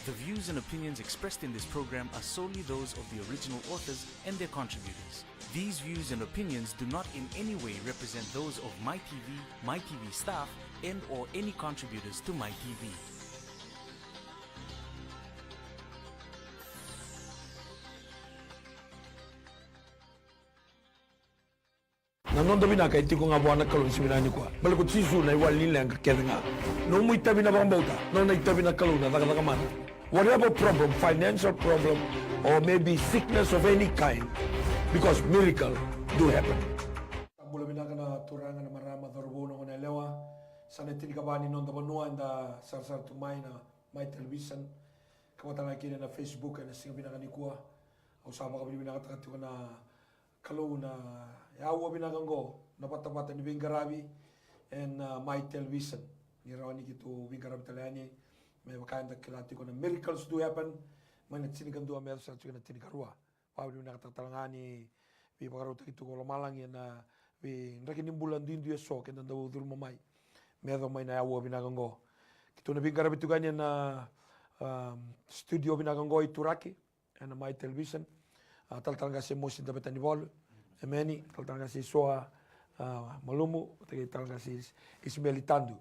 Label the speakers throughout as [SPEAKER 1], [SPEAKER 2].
[SPEAKER 1] The views and opinions expressed in this program are solely those of the original authors and their contributors. These views and opinions do not in any way represent those of MyTV, MyTV staff, and or any contributors to MyTV.
[SPEAKER 2] Nanon tabi na kay tiko nga buwan kalon si binani ko. Balukot si Su na iwal nila ang kakeda nga. No mo itabi na bang bauta. No na itabi na kalon na taka-taka. Whatever problem, financial problem, or maybe sickness of any kind, because miracle do happen. Mula binaka na turangan na marama darbo na lewa. Sana tinikabani non tabanua na sar tumay na my television. Kamatala kini na Facebook na singa binaka ni kuha. Usama ka binaka takatiwa na kalau na yawa binagango napatapatan ni Bingarabi and my television ni rawani gitu Bingarabi talani may makain da kilati ko na miracles do happen may natsinikan do amer sa tsika natinikarua pabli nakatatalangani bi pagaruta gitu ko malang na bi rakin bulan din dia so ken daw dur mamay medo may na yawa binagango gitu na Bingarabi tuganya na studio binagango ituraki and my television tal-talaga si Mosin dapat ni Bol, Emeni, tal-talaga si Soa Malumu, tal-talaga si Ismail Itandu.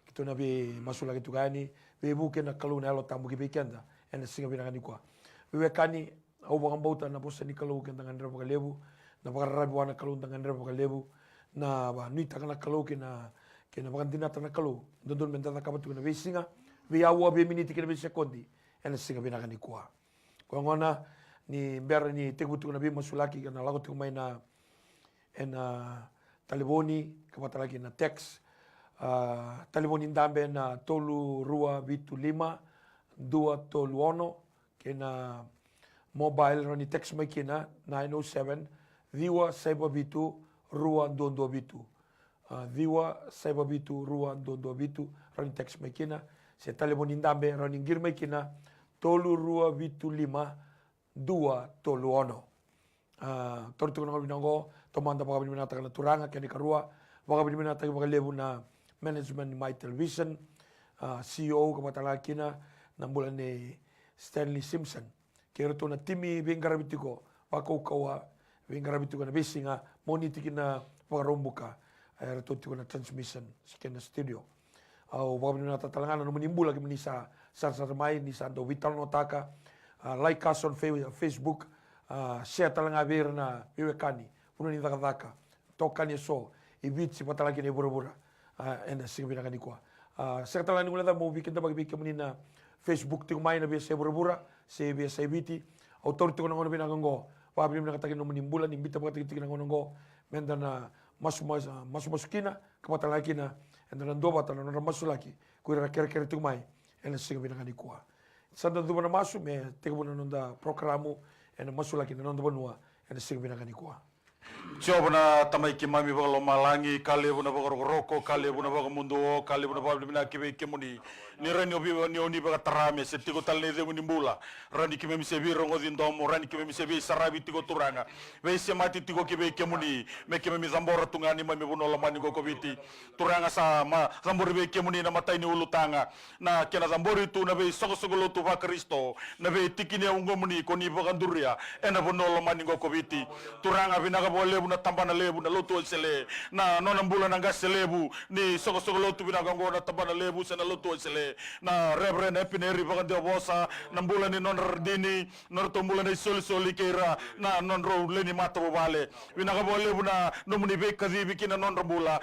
[SPEAKER 2] Kita nabi masuk lagi tu kani, bukan nak kalau nak tamu kita kenda, ena singa binangan ni kuah. Kani, au bangang bauta na posa ni kalau kenda dengan reba kalebu, na pakarabi wana kalau dengan reba kalebu, na nui takana kalau kena bagan dinata na kalau, dondon mentata kapat tu kena besinga, awa miniti kena besekondi, ena singa binangan ni kuah. Kau ngona ni ber ni tegutu na bi masulaki kana lago tu mai na taliboni kapata lagi na text taliboni ndambe na tolu rua bitu lima dua tolu ono kena mobile rani text mai kena 907 diwa saiba bitu rua dondo bitu diwa saiba bitu rua dondo bitu rani text mai kena se taliboni ndambe rani ngir mai kena tolu rua bitu lima dua tolu ono. Tortu kuna binango tomanda baka binata kana turanga kani karua baka binata baka lebu na management my television CEO kamatala kina na bulan ni Stanley Simpson kero to na timi bengarabitiko baka ukawa bengarabitiko na besinga moniti kina baka rombuka era to na transmission skena studio au baka binata talangana no menimbula ki menisa sar mai ni sando vital notaka like us on Facebook, share talanga bir na iwekani, puno ni daka tokani so, ibit si patalagi ni bura-bura, ena singa binakani kwa. Sa talanga nila mo bikin da magbikam ni na Facebook ting may na biya bura-bura, sa ibiti, autority ko na ngono binakango, pabili mo nakatagin no manimbulan, imbita pa katigin na ngono, menda na masukina, kapatalagi na, and then ando bata na masulaki, kuira kere ting may, ena singa binakani kwa. Sanda tu mana masuk me tega pun nonda programu ena masuk lagi nonda benua ena sing binakani kuah.
[SPEAKER 3] Coba na tamai kimami baga malangi kali buna baga roko kali buna baga mundo kali buna baga bina kibe kemuni ni rani obi ni oni baga tarame se tigo tal ne demu nimbula rani kimemi se bi rongo dindomo rani kimemi se bi sarabi tigo turanga ve se mati tigo kibe kemuni me kimemi zambora tungani mami buno lamani go kobiti turanga sa ma zambori be kemuni na matai ni ulutanga na kena zambori tu na be sogo tu va Kristo na be tikini ungomuni koni baga duria ena buno lamani go kobiti turanga binaga lebu na tambana lebu na lotu sele na nona mbula na gaselebu ni soko lotu binaga ngona tambana lebu sena lotu sele na rebre na epineri baga de bosa na mbula ni non dini non to mbula ni soli kera na non ro leni mata bale binaga lebu na nomuni be kazi bikina non mbula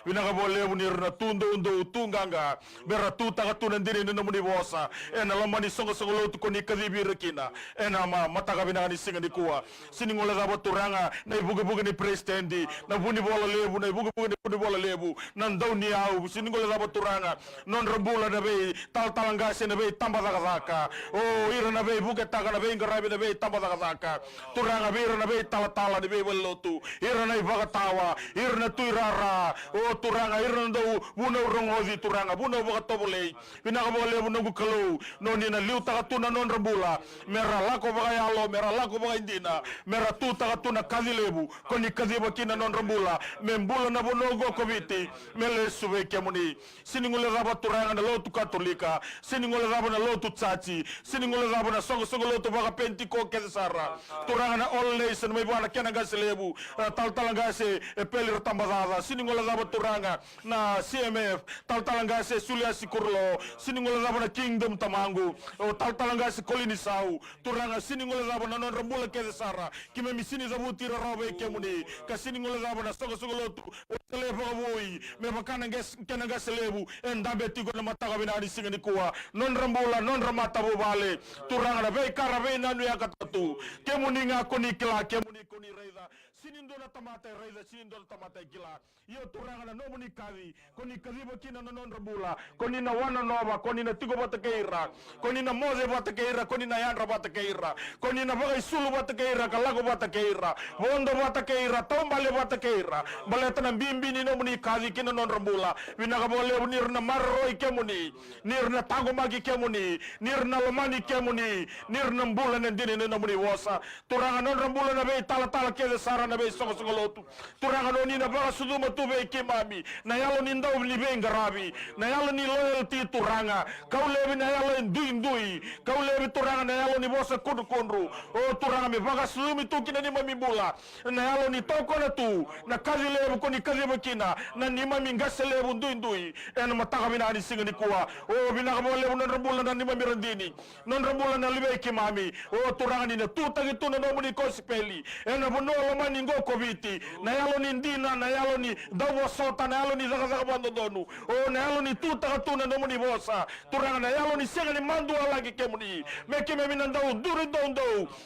[SPEAKER 3] binaga lebu ni na tundo tunganga bera tuta katuna ndiri no muni bosa ena lamani songo lotu koni kadibi rekina ena mataga binaga ni singa ni kuwa siningola za baturanga na ibuge ni presidendi na buni bola lebu na ibuge ni bola lebu na ndau ni au siningola za baturanga non rambula na be talanga se na be tamba zaka o ira na be buge taga na be ngarabi na be tamba zaka turanga be ira na be tala na be lotu ira na ibaga tawa ira na tuirara bula o turanga irando buna urongozi turanga buna boka tobole pinaka bole buna gukalo no ni na liu takatuna non rambula mera lako boka yalo mera lako boka indina mera tu takatuna kazilebu koni kaziba kina non rambula membula na bonogo koviti mele suwe kemuni siningule raba turanga na lotu katolika siningule raba na lotu tsachi siningule raba na songo lotu boka pentiko kesara turanga na all nation mai bana kena gaselebu talangase pelir tambazada siningole raba turanga na CMF talangase sulia sikurlo siningole raba na kingdom tamangu talangase kolini sau turanga siningole raba na non rambula kesara kime misini zabuti robe kemuni ka siningole raba na songo lotu telepo boy me bakana kena gaselebu endabe tigo na mataka binani singani kuwa non rambula non ramata bale turanga na be karabe nanu yakatatu kemuni nga koni kila kemuni koni reida sinindona tamata reida sinindona tamata kila yo turanga na nomuni kavi koni kaziba kina na non rambula koni na wana nova koni na tigo batakeira koni na moze batakeira koni na yandra batakeira koni na bagai sulu batakeira kalago batakeira bondo batakeira tombale batakeira baletana bimbini nomuni kavi kina non rambula winaka bole unirna marroi kemuni nirna tagomagi kemuni nirna lomani kemuni nirna mbula nendini nomuni wosa turanga non rambula na be tala kede sara na be songo lotu turanga noni na baga suduma tube kimami na yalo ni ndau ni be ngarabi na yalo ni loyalty turanga kaulebi na yalo ndui kaulebi turanga na yalo ni bosa kundru o turanga me baga sudumi tu kina ni mami bula na yalo ni toko na tu na kazi lebu koni kazi bakina na ni mami ngaselebu ndui en mataka binani singani kuwa o binaka lebu non rambula na ni mami randini non rambula na libe kimami o turanga ni na tu tagi tu na nomuni kospeli en bono lomani ngo koviti na yalo ni ndina na yalo ni dawo sota na yalo ni zaga bandodonu o na yalo ni tu tagatuna nomuni bosa turanga na yalo ni sengani mandu lagi kemuni meke me minandau duri dondo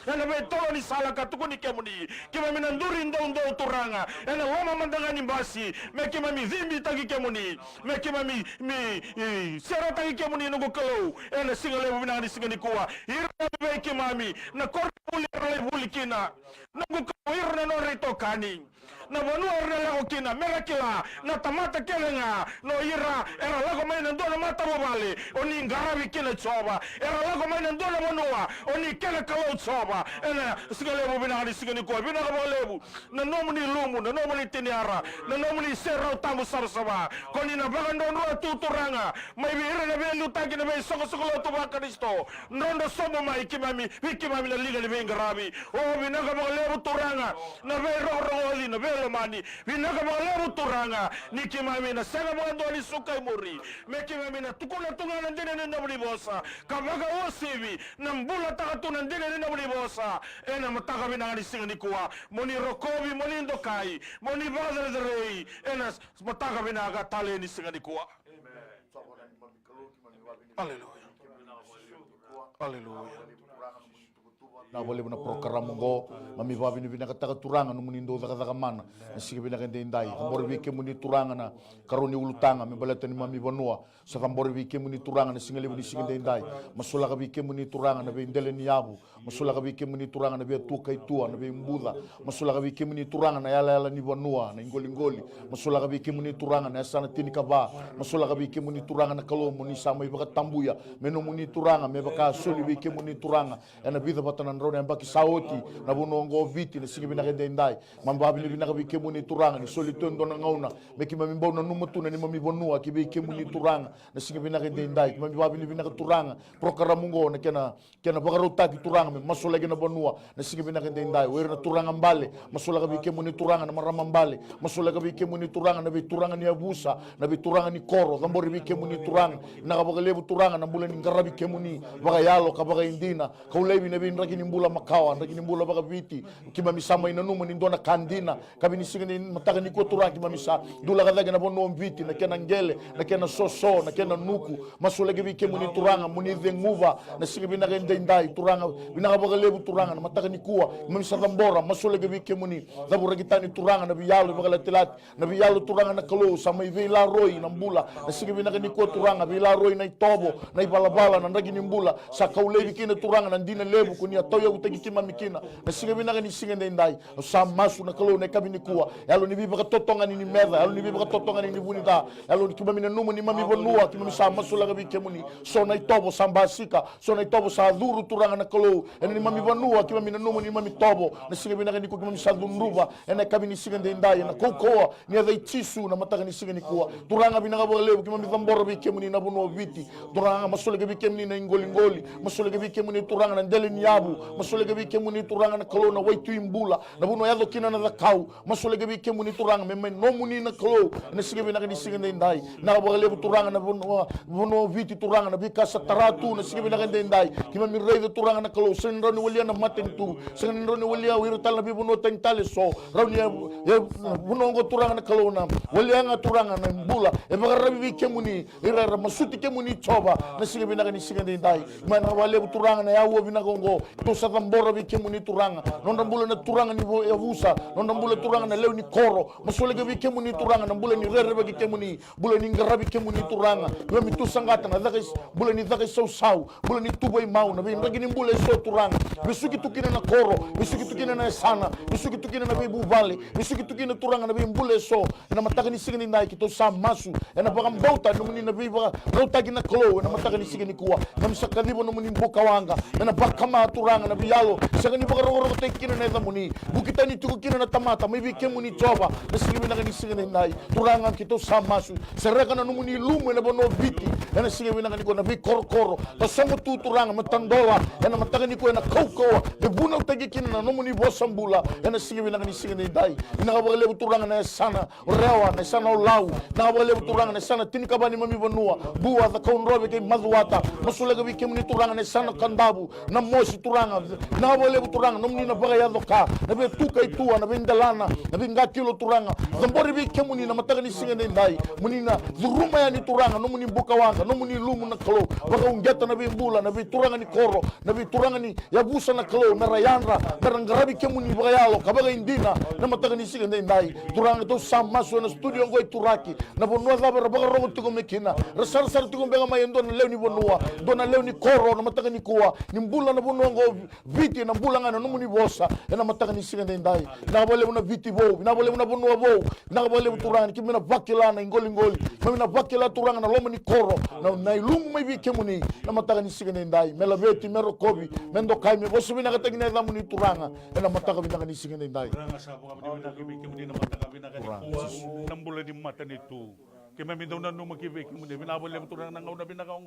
[SPEAKER 3] en be tolo ni sala katukuni kemuni kime minanduri dondo turanga en loma mandanga ni basi meke me zimbi tagi kemuni meke me mi sera tagi kemuni no kalo en singale binani singani kuwa irbe kimami na korpuli bulikina nangu kawirna no rito kani na wanu ornela okina merakila na tamata kelenga no ira era lago maina ndona mata bobale oni ngarabi kile choba era lago maina ndona monua oni kele kalo choba ena sigale bobina hadi sigani ko bina ko lebu na nomuni lumu na nomuni tiniara na nomuni serra tamu sarsaba koni na bagando no tuturanga mai ira na belu tagi na be sogo to bakaristo nondo somo mai kimami wikimami na liga ni ngarabi o bina ko lebu turanga na be ro na be mani vinaka balebu turanga nikimami na sega mwando ali sukai muri mekimami na tukuna tunga na ndine nina mlibosa kabaga osivi na mbula takatu na ndine nina mlibosa ena mataka binani singa nikuwa moni rokobi moni ndokai moni bazarezerei ena mataka binaga tale ni singa nikuwa Hallelujah Hallelujah
[SPEAKER 4] na boleh bina program ngo mami babi ni bina kata turanga no munindo daga mana sigi bina kende indai ambor wike muni turanga na karoni ulutanga me balata ni mami bonua sa ambor wike muni turanga na singale buni sigi indai masula ka wike muni turanga na be indele ni yabu masula ka wike muni turanga na be tuka itua na be mbuda masula ka wike muni turanga na yala ni bonua na ngoli masula ka wike muni turanga na sana tini kaba masula ka wike muni turanga na kalo muni sama ibaka tambuya meno muni turanga me baka soli wike muni turanga ena bida batana rona mbaki sauti na bunongo viti na singi bina kende indai mambabi ni bina kabike muni turanga ni solitondo na ngauna meki mamimbo na numutuna ni mamibonua kibike muni turanga na singi bina kende indai mambabi ni bina turanga program ngo na kena bagaruta ki turanga me masola gena bonua na singi bina kende indai werna turanga mbale masola kabike muni turanga na marama mbale masola kabike muni turanga na be turanga ni abusa na be turanga ni koro gambori bike muni turanga na kabagalebu turanga na mbula ni ngarabi kemuni baga yalo kabaga indina kaulebi na be ndaki mbula makawa ndakini mbula baka viti kima misama ina numa ni ndona kandina kabini sigani mataka ni kotura kima misa dula kadhaga na bono mviti na kena ngele na kena soso na kena nuku masule gibi ke muni turanga muni venguva na sigi bina gende indai turanga bina baka lebu turanga na mataka ni kuwa misa dambora masule gibi ke muni dabura kitani turanga na biyalu baka latilat na biyalu turanga na kalo sama ivela roi na mbula na sigi bina gani ko turanga bila roi na itobo na ibalabala na ndakini mbula sa kaulebi kina turanga na ndina lebu kunia kau ya utagi kima mikina na singa binaka ni singa ndai sa masu na kalau na kabini kuwa alo ni biba totonga ni meda alo ni biba totonga ni bunita alo ni kima mina numu ni mami bonua kima sa masu la gabi kemuni so na itobo sambasika so na itobo sa duru turanga na kalau ni mami bonua kima mina numu ni mami tobo na singa binaka ni ku kima sa dunruba na kabini singa ndai na kokoa ni ada itisu na mataka ni singa ni kuwa turanga binaka boleu kima mi tamboro bi kemuni na bunua viti turanga masole gabi kemuni na ingoli masole gabi kemuni turanga na ndele ni yabu masole gabi kemuni turanga na kalau na waitu imbula na buno yado kina na zakau masole gabi kemuni turanga meme nomuni na kalau na sige binaka ni sige ndai na bagale turanga na buno viti turanga na bikasa taratu na sige binaka ndai kima mi rei turanga na kalau senro ni walia na maten tu senro ni walia wirtal na buno tentale so rauni buno ngo turanga na kalau na walia nga turanga na mbula e bagarabi bi kemuni ira masuti kemuni choba na sige binaka ni sige ndai mana wale turanga na yawo binaka ngo to sa tambora bi kemuni turanga non mbula na turanga ni yavusa non mbula turanga na leo ni koro masole gabi kemuni turanga na mbula ni rere bagi kemuni bula ni ngarabi kemuni turanga yo mi tu sangata na zakis bula ni zakis sau bula ni tubai mau na bi ngagi ni mbula so turanga bisuki tukina na koro bisuki tukina na sana bisuki tukina na bibu vale bisuki tukina turanga na bi mbula so na mataka ni sigini ndai kito sa masu na baka mbauta no muni na bi baka rota gina klo na mataka ni sigini kuwa na msakadibo no muni mboka wanga na baka ma turanga na biyalo sagani baka ro tekina na zamuni bukita ni tukina na tamata mai bi kemuni choba na sigini na ni sigini ndai turanga kito sa masu sereka na no muni lumu na bono biti na sigini na ni ko na bi koro to songo tu turanga matandola na mataka ni ko na kauko de buna utagi kina na no muni bosambula na sigini na ni sigini ndai na ka bale turanga na sana rewa na sana lau na bale turanga na sana tinika bani mami bonua bua za kaunrobe ke mazuata masulega bi kemuni turanga na sana kandabu na moshi turanga na bale turanga no muni na baga ya doka na be tuka itua na bindalana na binga kilo turanga zambori bi kemuni na mataka ni singa ndai muni na zuruma ya ni turanga no muni mbuka wanga no muni lumu na kalo baga ungeta na bimbula na bi turanga ni koro na bi turanga ni yabusa na kalo na rayandra na rangarabi kemuni baga yalo kabaga indina na mataka ni singa ndai turanga to samaso na studio ngoi turaki na bonua zaba baga rogo tuko mekina rasar sar tuko benga mayendo na leo ni bonua dona leo ni koro na mataka ni kuwa ni mbula na bonua ngo viti na mbula ngana no muni bosa na mataka ni singa ndai na bole una viti bo na bole una bonua bo na bole turanga kimina vakila na ngoli mamina vakila turanga na lomo ni koro na ilungu mai kemuni na mataka ni singa ndai mela veti mero kobi mendo kai me bosu bina katagi na zamu ni turanga na mataka bina ni singa ndai
[SPEAKER 3] turanga sa buka kemuni na mataka bina kuwa nambula di mata nitu kaya may daw na numakibik mo din binabali mo turang nangaw na binakaw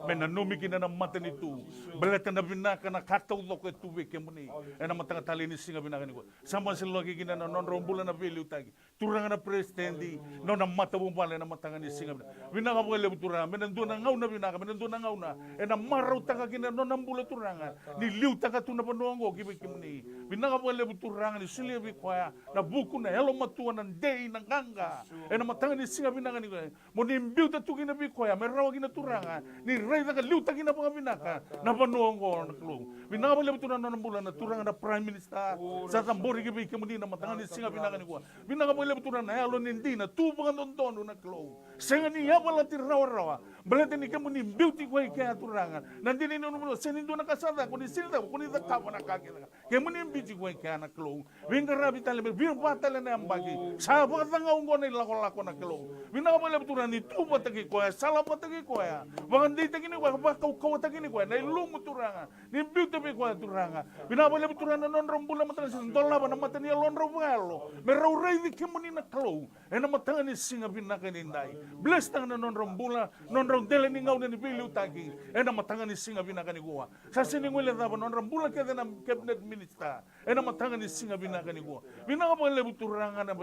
[SPEAKER 3] may nanumiki na ng mata nito balata na binaka na katawlok at tubig mo ni na matang talinis nga binakan ko sama sila lagi gina na non rombulan na value tagi turang na presidente no na mata mo pala na matang ni singa binaka mo kaya turang may nandoon nangaw na binaka may nandoon nangaw na na maraw tanga gina no nambula turang ni liw tanga to na panuang ko kibik mo ni binaka mo kaya turang ni silibi kwaya na buko na hello matuan ng day ng ganga na matang ni singa binakan ko mo nimbiw ta tugi na bikoya may rawag na turanga ni ray na liw tagi na mga binaka na panuong ko na klong binaka mo tunan na bulan na turanga na prime minister sa tambori gibi kamo din na matangan ni singa binaka ni ko binaka mo tunan na halo hindi na tubangan don na klong singa niya wala ti rawa balate ni kamo nimbiw ti ko kaya turanga nandini no mo sinindo na kasada ko ni sinda ko ni takawa na kagina kamo nimbiw ti ko kaya na klong bingarabi tale bin patale na ambagi sa pagtangaw ko na lako na klong binaka mo turan ni tuba tagi ko sala pa tagi ko bagan di tagi ni ko kau tagi ni ko na ilumu turanga ni biu tabi ko turanga binabale turan non rombula matan sin dola ba na matan ni lon robalo meraw ray di kemuni na klo na matan ni singa binaka ni ndai bless tang na non rombula non rom dele ni ngaw ni biu tagi na matan ni singa binaka ni ko sa siningwele da non rombula ke na cabinet minister na matan ni singa binaka ni ko binabale turanga na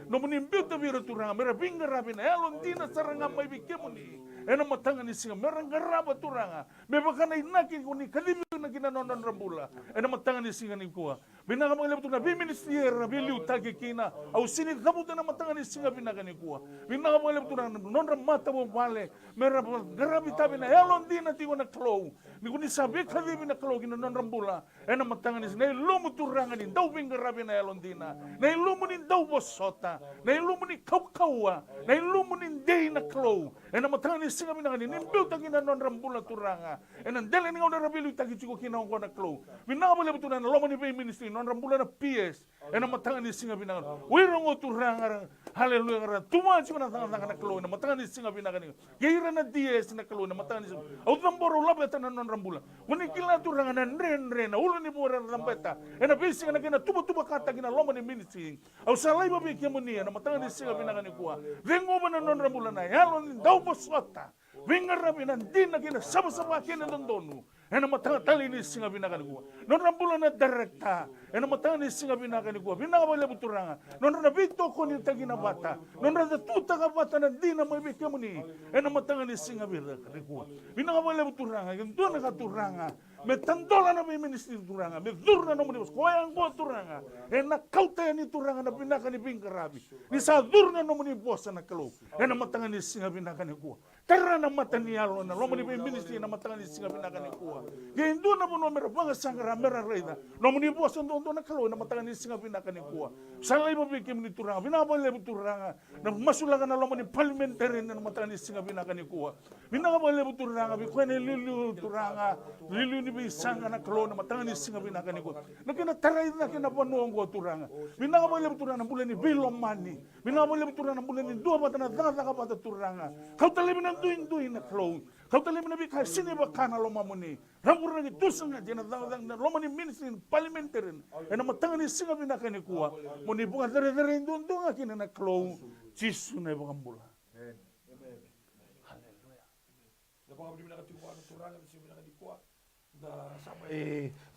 [SPEAKER 3] no munimbiu tabi turanga mera bingarabi na elon dina saranga may bikemuni ena matanga ni singa merang garaba turanga me baka na inakin ko ni kalimi na ginanonon rambula ena matanga ni singa ni kuwa
[SPEAKER 5] Binaka mga lebuto na biministier na biliw tagi kina. Au sini kabutan na matangan ni singa binaka ni kuwa. Binaka mga lebuto na non ramata mo vale. Mera garabi tabi na elon di na tigo na klow. Ni kuni sabi kadi na klow kina non rambula. Ena matangan ni na ilumu turangan ni daw bing garabi na elon di na. Na ilumu ni daw bosota. Na ilumu ni kaukawa. Na ilumu ni day na klow. Ena matangan ni singa binaka ni nimbil tagi na non rambula turanga. Ena dele ni ngau na rabilu tagi chiko kina ko na klow. Binaka mga lebuto na lomo ni bay ministry non rambula na PS. Ena matangan ni singa binaka. Wirong o turanga. Haleluya ngara. Tuma chiko na tangan na klow. Ena matangan ni singa binaka ni. Gira na DS na klow na matangan ni singa. Au tamboro labeta na non rambula. Wani kila turanga na ren. Ulo ni buara lambeta. Ena bisi na kina tuba kata kina lomo ni ministry. Au salai babi kia muni. Ena matangan ni singa binaka ni kuwa. Vengo ba na non rambula na. Yalo ni daw bosota. Vingar rabi na din na kina sama-sama kina nandonu. Ena matanga tali ni singa binaka ni kuwa. Non rambula na direkta. Ena matanga ni singa binaka ni kuwa. Binaka ba lebu turanga. Non na bito ko ni tagina bata. Non na tuta ka bata na din na may bikya mo ni. Ena matanga ni singa binaka ni kuwa. Binaka ba lebu turanga. Ganto na ka turanga. Me tandola na may ministry turanga. Me durna na mo ni bos. Kuwayang ko turanga. Ena kauta ni turanga na binaka ni bingkarabi. Ni sa durna na mo ni bosa na kalo. Ena matanga ni singa binaka ni kuwa. Tara na mata ni alo na lomo ni ministry na matanga ni singa binaka ni kuwa. Gendo na mo no mera banga sangara mera reida. Lomo ni bosa ndo na kalo na matanga ni singa binaka ni kuwa. Salai mo bikim ni turanga. Binaba le turanga. Na masulaga na lomo ni parliamentary na matanga ni singa binaka ni kuwa. Binaba le turanga bi kwene lilu turanga. Lilu ni bi sanga na kalo na matanga ni singa binaka ni kuwa. Na kina tarai na kina panuongo turanga. Binaba le turanga bule ni bilomani. Binaba le turanga bule ni dua bata na daga bata turanga. Kau tali na duin na kalo. Kau tali na bi kai sini bakana loma muni. Rambur lagi tusanga jena na loma ni ministry parliamentary. Ena matanga ni singa binaka ni kuwa. Muni bunga dere indung kina na kalo. Jisu na ibangambula.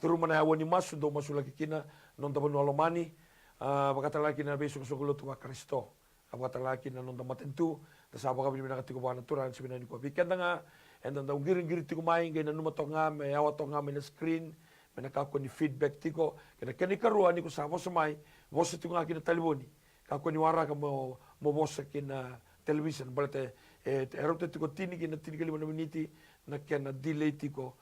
[SPEAKER 2] Teruma na awani masu do masu lagi kina non tabanu alomani bakata lagi na besok sokolo tua Kristo bakata lagi na non tamatentu tasaba ka bina katiko bana turan sibina ni ko bikenda nga enda da giring tiko mai ngai na numa tonga me awa tonga me na screen me na ka ko ni feedback tiko kena keni karua ni ko sa mo samai voce tiko nga kina taliboni ka ko ni wara ka mo voce kina television balate erote tiko tini kina tini kali mana miniti na kena delay tiko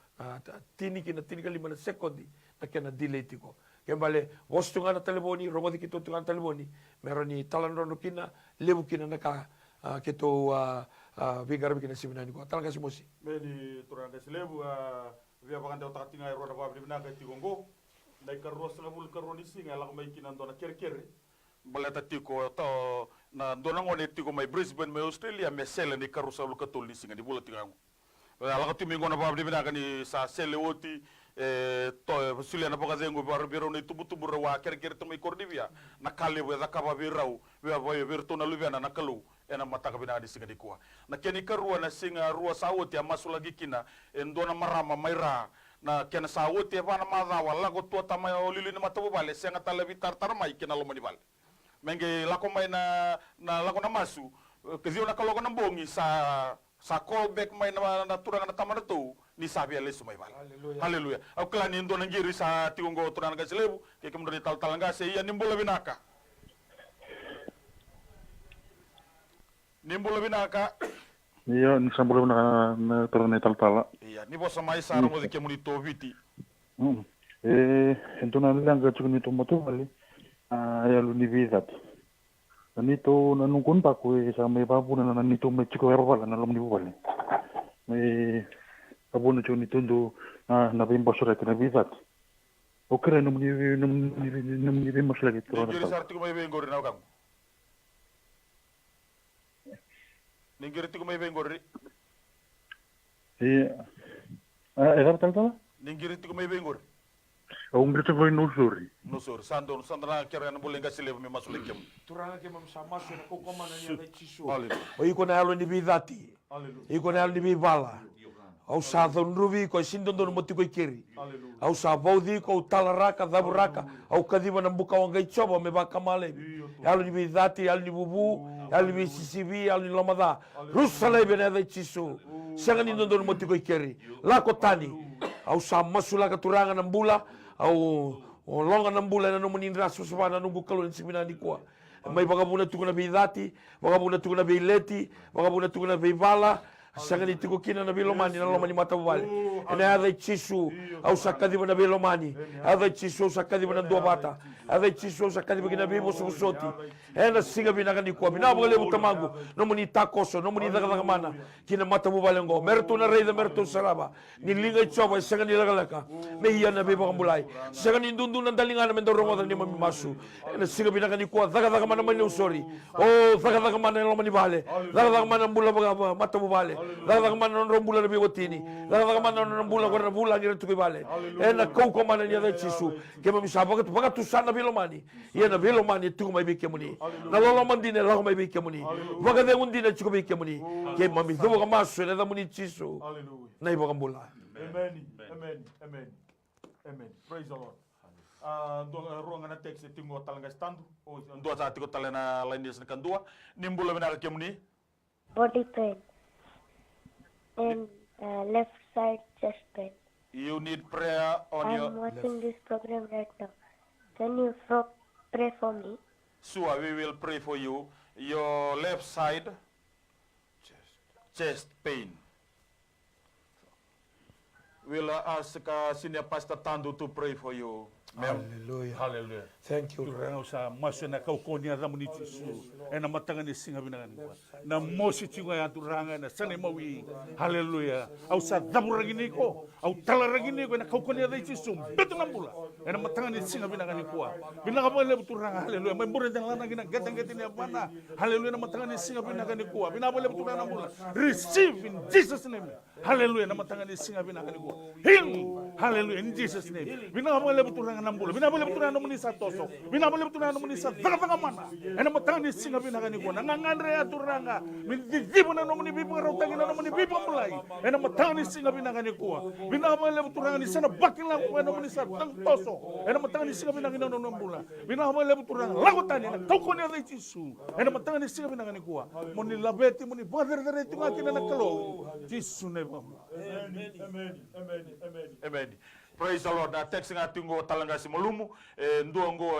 [SPEAKER 2] tini kali mana sekondi na kena delay tiko kembali voce tiko nga taliboni rongo tiko tiko nga taliboni meroni talan rono kina lebu kina na ka kito vigar kina sibina ni ko talaga simosi
[SPEAKER 3] Beni turanga silebu via baganda otatinga ero na babli bina kati gongo dai karros la bul karoni singa la mai kina ndona kerkere balata tiko to na ndona ngone tiko mai Brisbane mai Australia me sele ni karros la katoli singa di bulati ngangu ala katimi ngona babli bina kani sa sele oti to sulia na boga zengo bar biro ni tubutu wa kerkere to mai kordivia na kale we da kaba birau we boy virtu na luviana na kalu ena mataka bina di singa di kuwa na keni karua na singa rua sawoti amasu lagi kina endona marama maira na kena sawoti vana madha wala go tua tamai olili na matabu bale senga talabi tartar mai kina lo manibal menge lako mai na lako na masu kezio na kalogo na bongi sa callback mai na turanga na tamana tu ni sabi ale sumai bal haleluya au klani endona ngiri sa tiungo turanga ga selebu ke kemdoni talanga se iya nimbola binaka Nimbula binaka.
[SPEAKER 6] Iya, nisambulo na torne taltala.
[SPEAKER 3] Iya, ni bosa mai saro mo dike monito viti.
[SPEAKER 6] Entona nilanga chukuni tomato vale. Ya lunividat. Nanito nanungkun pa ko sa may babu na nanito may chiko wala na lumni vale. May babu na chukuni tundo na bimbosore na vidat. Okre numni bimbosore to.
[SPEAKER 3] Ni sarti ko may bengori na kam. Ninggir tiku may bengori.
[SPEAKER 6] Era taltala?
[SPEAKER 3] Ninggir tiku may bengori.
[SPEAKER 6] Ang grito ko nusuri.
[SPEAKER 3] Nusur, sando na kira na boleh ngasih lebu memasulik kem.
[SPEAKER 2] turanga ke mam sama so na ko komana ni na chiso
[SPEAKER 3] Haleluya.
[SPEAKER 2] o iko na alo ni bidati iko na alo ni bivala au sa dhonruvi ko sindon moti ko kiri au sa baudi ko talaraka dhaburaka au kadiva na mbuka wangai choba me baka male alo ni bidati alo ni bubu alo ni sisibi alo ni lamada rusale bena da chiso sangani ndon moti ko kiri la ko tani au sa masula ka turanga na mbula au O longa na mbula na nomuni rasu sabana nungu kalun simina ni kwa. Mai bagabuna tukuna beidati, bagabuna tukuna beileti, bagabuna tukuna beivala. Sangani tiko kina na bilomani na lomani mata bale. Ena ada chisu au sakadi na bilomani. Ada chisu sakadi na dua bata. Ada chisu sakadi na bibo sosoti. Ena singa binagani kwa bina bole butamangu. No muni takoso, no muni daga mana. Kina mata bale ngo. Merto na reida merto saraba. Ni linga choba sangani lagalaka. Me iya na bibo kambulai. Sangani dundu na dalinga na mendoro ni mami masu. Ena singa binagani kwa daga mana mani usori. Oh daga mana lomani bale. Daga mana bula baga mata bale. Daga mana non bula lebih wotini. Daga mana non bula gua bula ngira tu bale. Ena kau kau mana ni ada cisu. Kema bisa baga tu sana bilomani. Ia na bilomani tu mai bikin muni. Na lolo mandi ne lau mai bikin muni. Baga de undi ne cukup bikin muni. Kema mi tu baga masuk ne da muni cisu. Nai baga bula.
[SPEAKER 5] Amen. Amen. Amen. Amen. Praise the Lord. Ruangan na teks tinggo talanga standu.
[SPEAKER 3] Dua saat tinggo talena lain dia senekan dua. Nimbula bina ke muni.
[SPEAKER 7] Body pain and left side chest pain.
[SPEAKER 3] You need prayer on your.
[SPEAKER 7] I'm watching this program right now. Can you pray for me?
[SPEAKER 3] Sure, we will pray for you. Your left side chest pain. We'll ask Senior Pastor Tandu to pray for you.
[SPEAKER 2] Hallelujah.
[SPEAKER 5] Hallelujah.
[SPEAKER 2] Thank you,
[SPEAKER 5] Turang sa maso na kaukonia da muni Jesu. Na matanga ni singa binangan ko. Na mosi tinga ya turanga na sanay mawi. Hallelujah. Au sa damuragini ko. Au talaragini ko na kaukonia da Jesu. Beto na mula. Na matanga ni singa binangan ko. Binaga mo le turanga. Hallelujah. May mura dang lana gina gatang-gatin ni abana. Hallelujah. Na matanga ni singa binangan ko. Binaga le turanga na mula. Receive in Jesus name. Hallelujah. Na matanga ni singa binangan ko. Heal. Hallelujah. In Jesus name. Binaga mo le turanga nambula. Binabole betul na muni sa toso. Binabole betul na muni sa daga mana. Ena matang ni singa binagani ko. Nangangandre aturanga. Mindidibo na muni bibo rotagi na muni bibo mulai. Ena matang ni singa binagani ko. Binabole betul na ni sana bakila ko na muni sa tang toso. Ena matang ni singa binagani na nombula. Binabole betul na lagotani na kauko ni Jesu. Ena matang ni singa binagani ko. Muni labeti muni badar-dar itu ngaki na nakalo. Jesu ne bam. Amen. Amen. Amen. Amen.
[SPEAKER 3] Amen. Praise the Lord. Na text nga tingo talanga si malumu nduango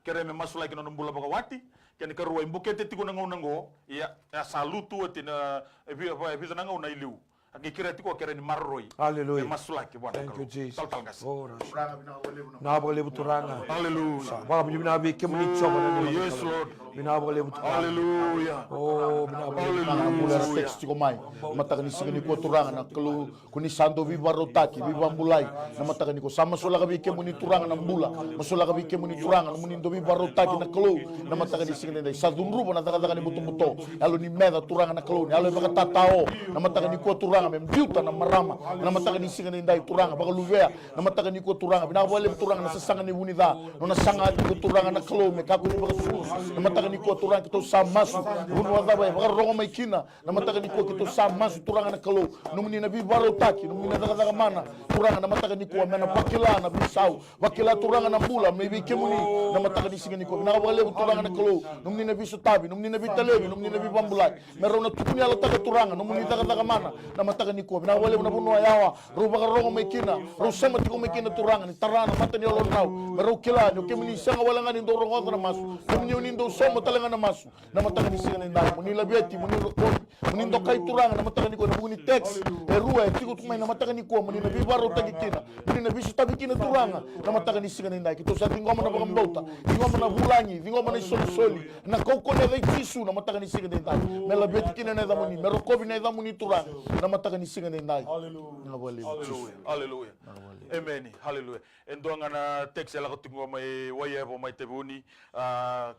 [SPEAKER 3] kereme masula kino numbula bagawati kani karua imbukete tigo nango ya salutu tina ebi nanga una iliu aki kira tiko kereni marroi.
[SPEAKER 2] Hallelujah.
[SPEAKER 3] Masula ki bwana.
[SPEAKER 2] Thank you, Jesus.
[SPEAKER 3] Talanga si.
[SPEAKER 2] Na bole buturanga.
[SPEAKER 3] Hallelujah.
[SPEAKER 2] Baba bina be kemuni choba na.
[SPEAKER 3] Yes Lord.
[SPEAKER 2] Bina bole buturanga.
[SPEAKER 3] Hallelujah.
[SPEAKER 2] Oh, bina bole.
[SPEAKER 4] Mula na text ko mai. Mataka ni sigani ko turanga na kelu kuni sando viva rotaki viva mbulai. Na mataka ni ko sama sola ka bike muni turanga na mbula. Masola ka bike muni turanga na muni ndo viva rotaki na kelu. Na mataka ni sigani dai sadunru na taka ni buto. Alo ni meda turanga na kelu. Alo baka tatao. Na mataka ni ko turanga membiuta na marama. Na mataka ni sigani dai turanga baka luvea. Na mataka ni ko turanga bina bole turanga na sasanga ni bunida. No na sanga ko turanga na kelu me ka ko ni baka su. Na mataka ni ko turanga kito samasu. Bunu wadaba baka rongo mai kina. Na mataka ni ko kito samasu turanga na kelu. Numuni na bibaro taki, numuni na daga mana. Turanga na mataka ni ko mena pakila na bisau. Wakila turanga na mbula maybe kemuni na mataka ni sigani ko. Na wale turanga na kelu. Numuni na bisu tabi, numuni na bitalebi, numuni na bibambulai. Meron na tukuni ala taka turanga, numuni daga mana. Na mataka ni ko. Na wale na bunu ayawa. Ro baka rongo mai kina. Ro sama tiko mai kina turanga ni tarana mata ni olon nau. Meron kila ni kemuni sanga wala ngani ndo rongo na masu. Kemuni ndo somo talanga na masu. Na mataka ni sigani ndai. Muni labeti, muni rokobi, muni ndo kai turanga na mataka ni ko na muni text. Erua tiko tumai na mataka ni ko muni na bibaro tagi kina. Muni na bisu tabi kina turanga. Na mataka ni sigani ndai. Kito sa tingoma na bagambauta. Tingoma na bulangi, tingoma na soli. Na kauko na dai Jesu na mataka ni sigani ndai. Mela beti kina na da muni, merokobi na da muni turanga. Na mataka ni sigani ndai.
[SPEAKER 3] Hallelujah. Hallelujah. Amen. Hallelujah. Endonga na text ala kutingo mai wayebo mai tebuni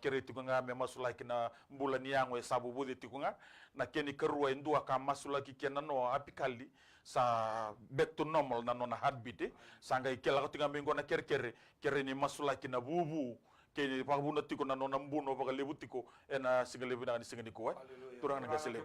[SPEAKER 3] kere tikunga me masula kina mbula ni yango sabu budi tikunga na keni kerua indua ka masula ki kena no apikali sa back to normal na no na heartbeat sanga ikela kutinga mengo na kere ni masula kina bubu keni pabuna tiko na no nambuno baka lebutiko ena singale bina ni singani ko turanga na gasele.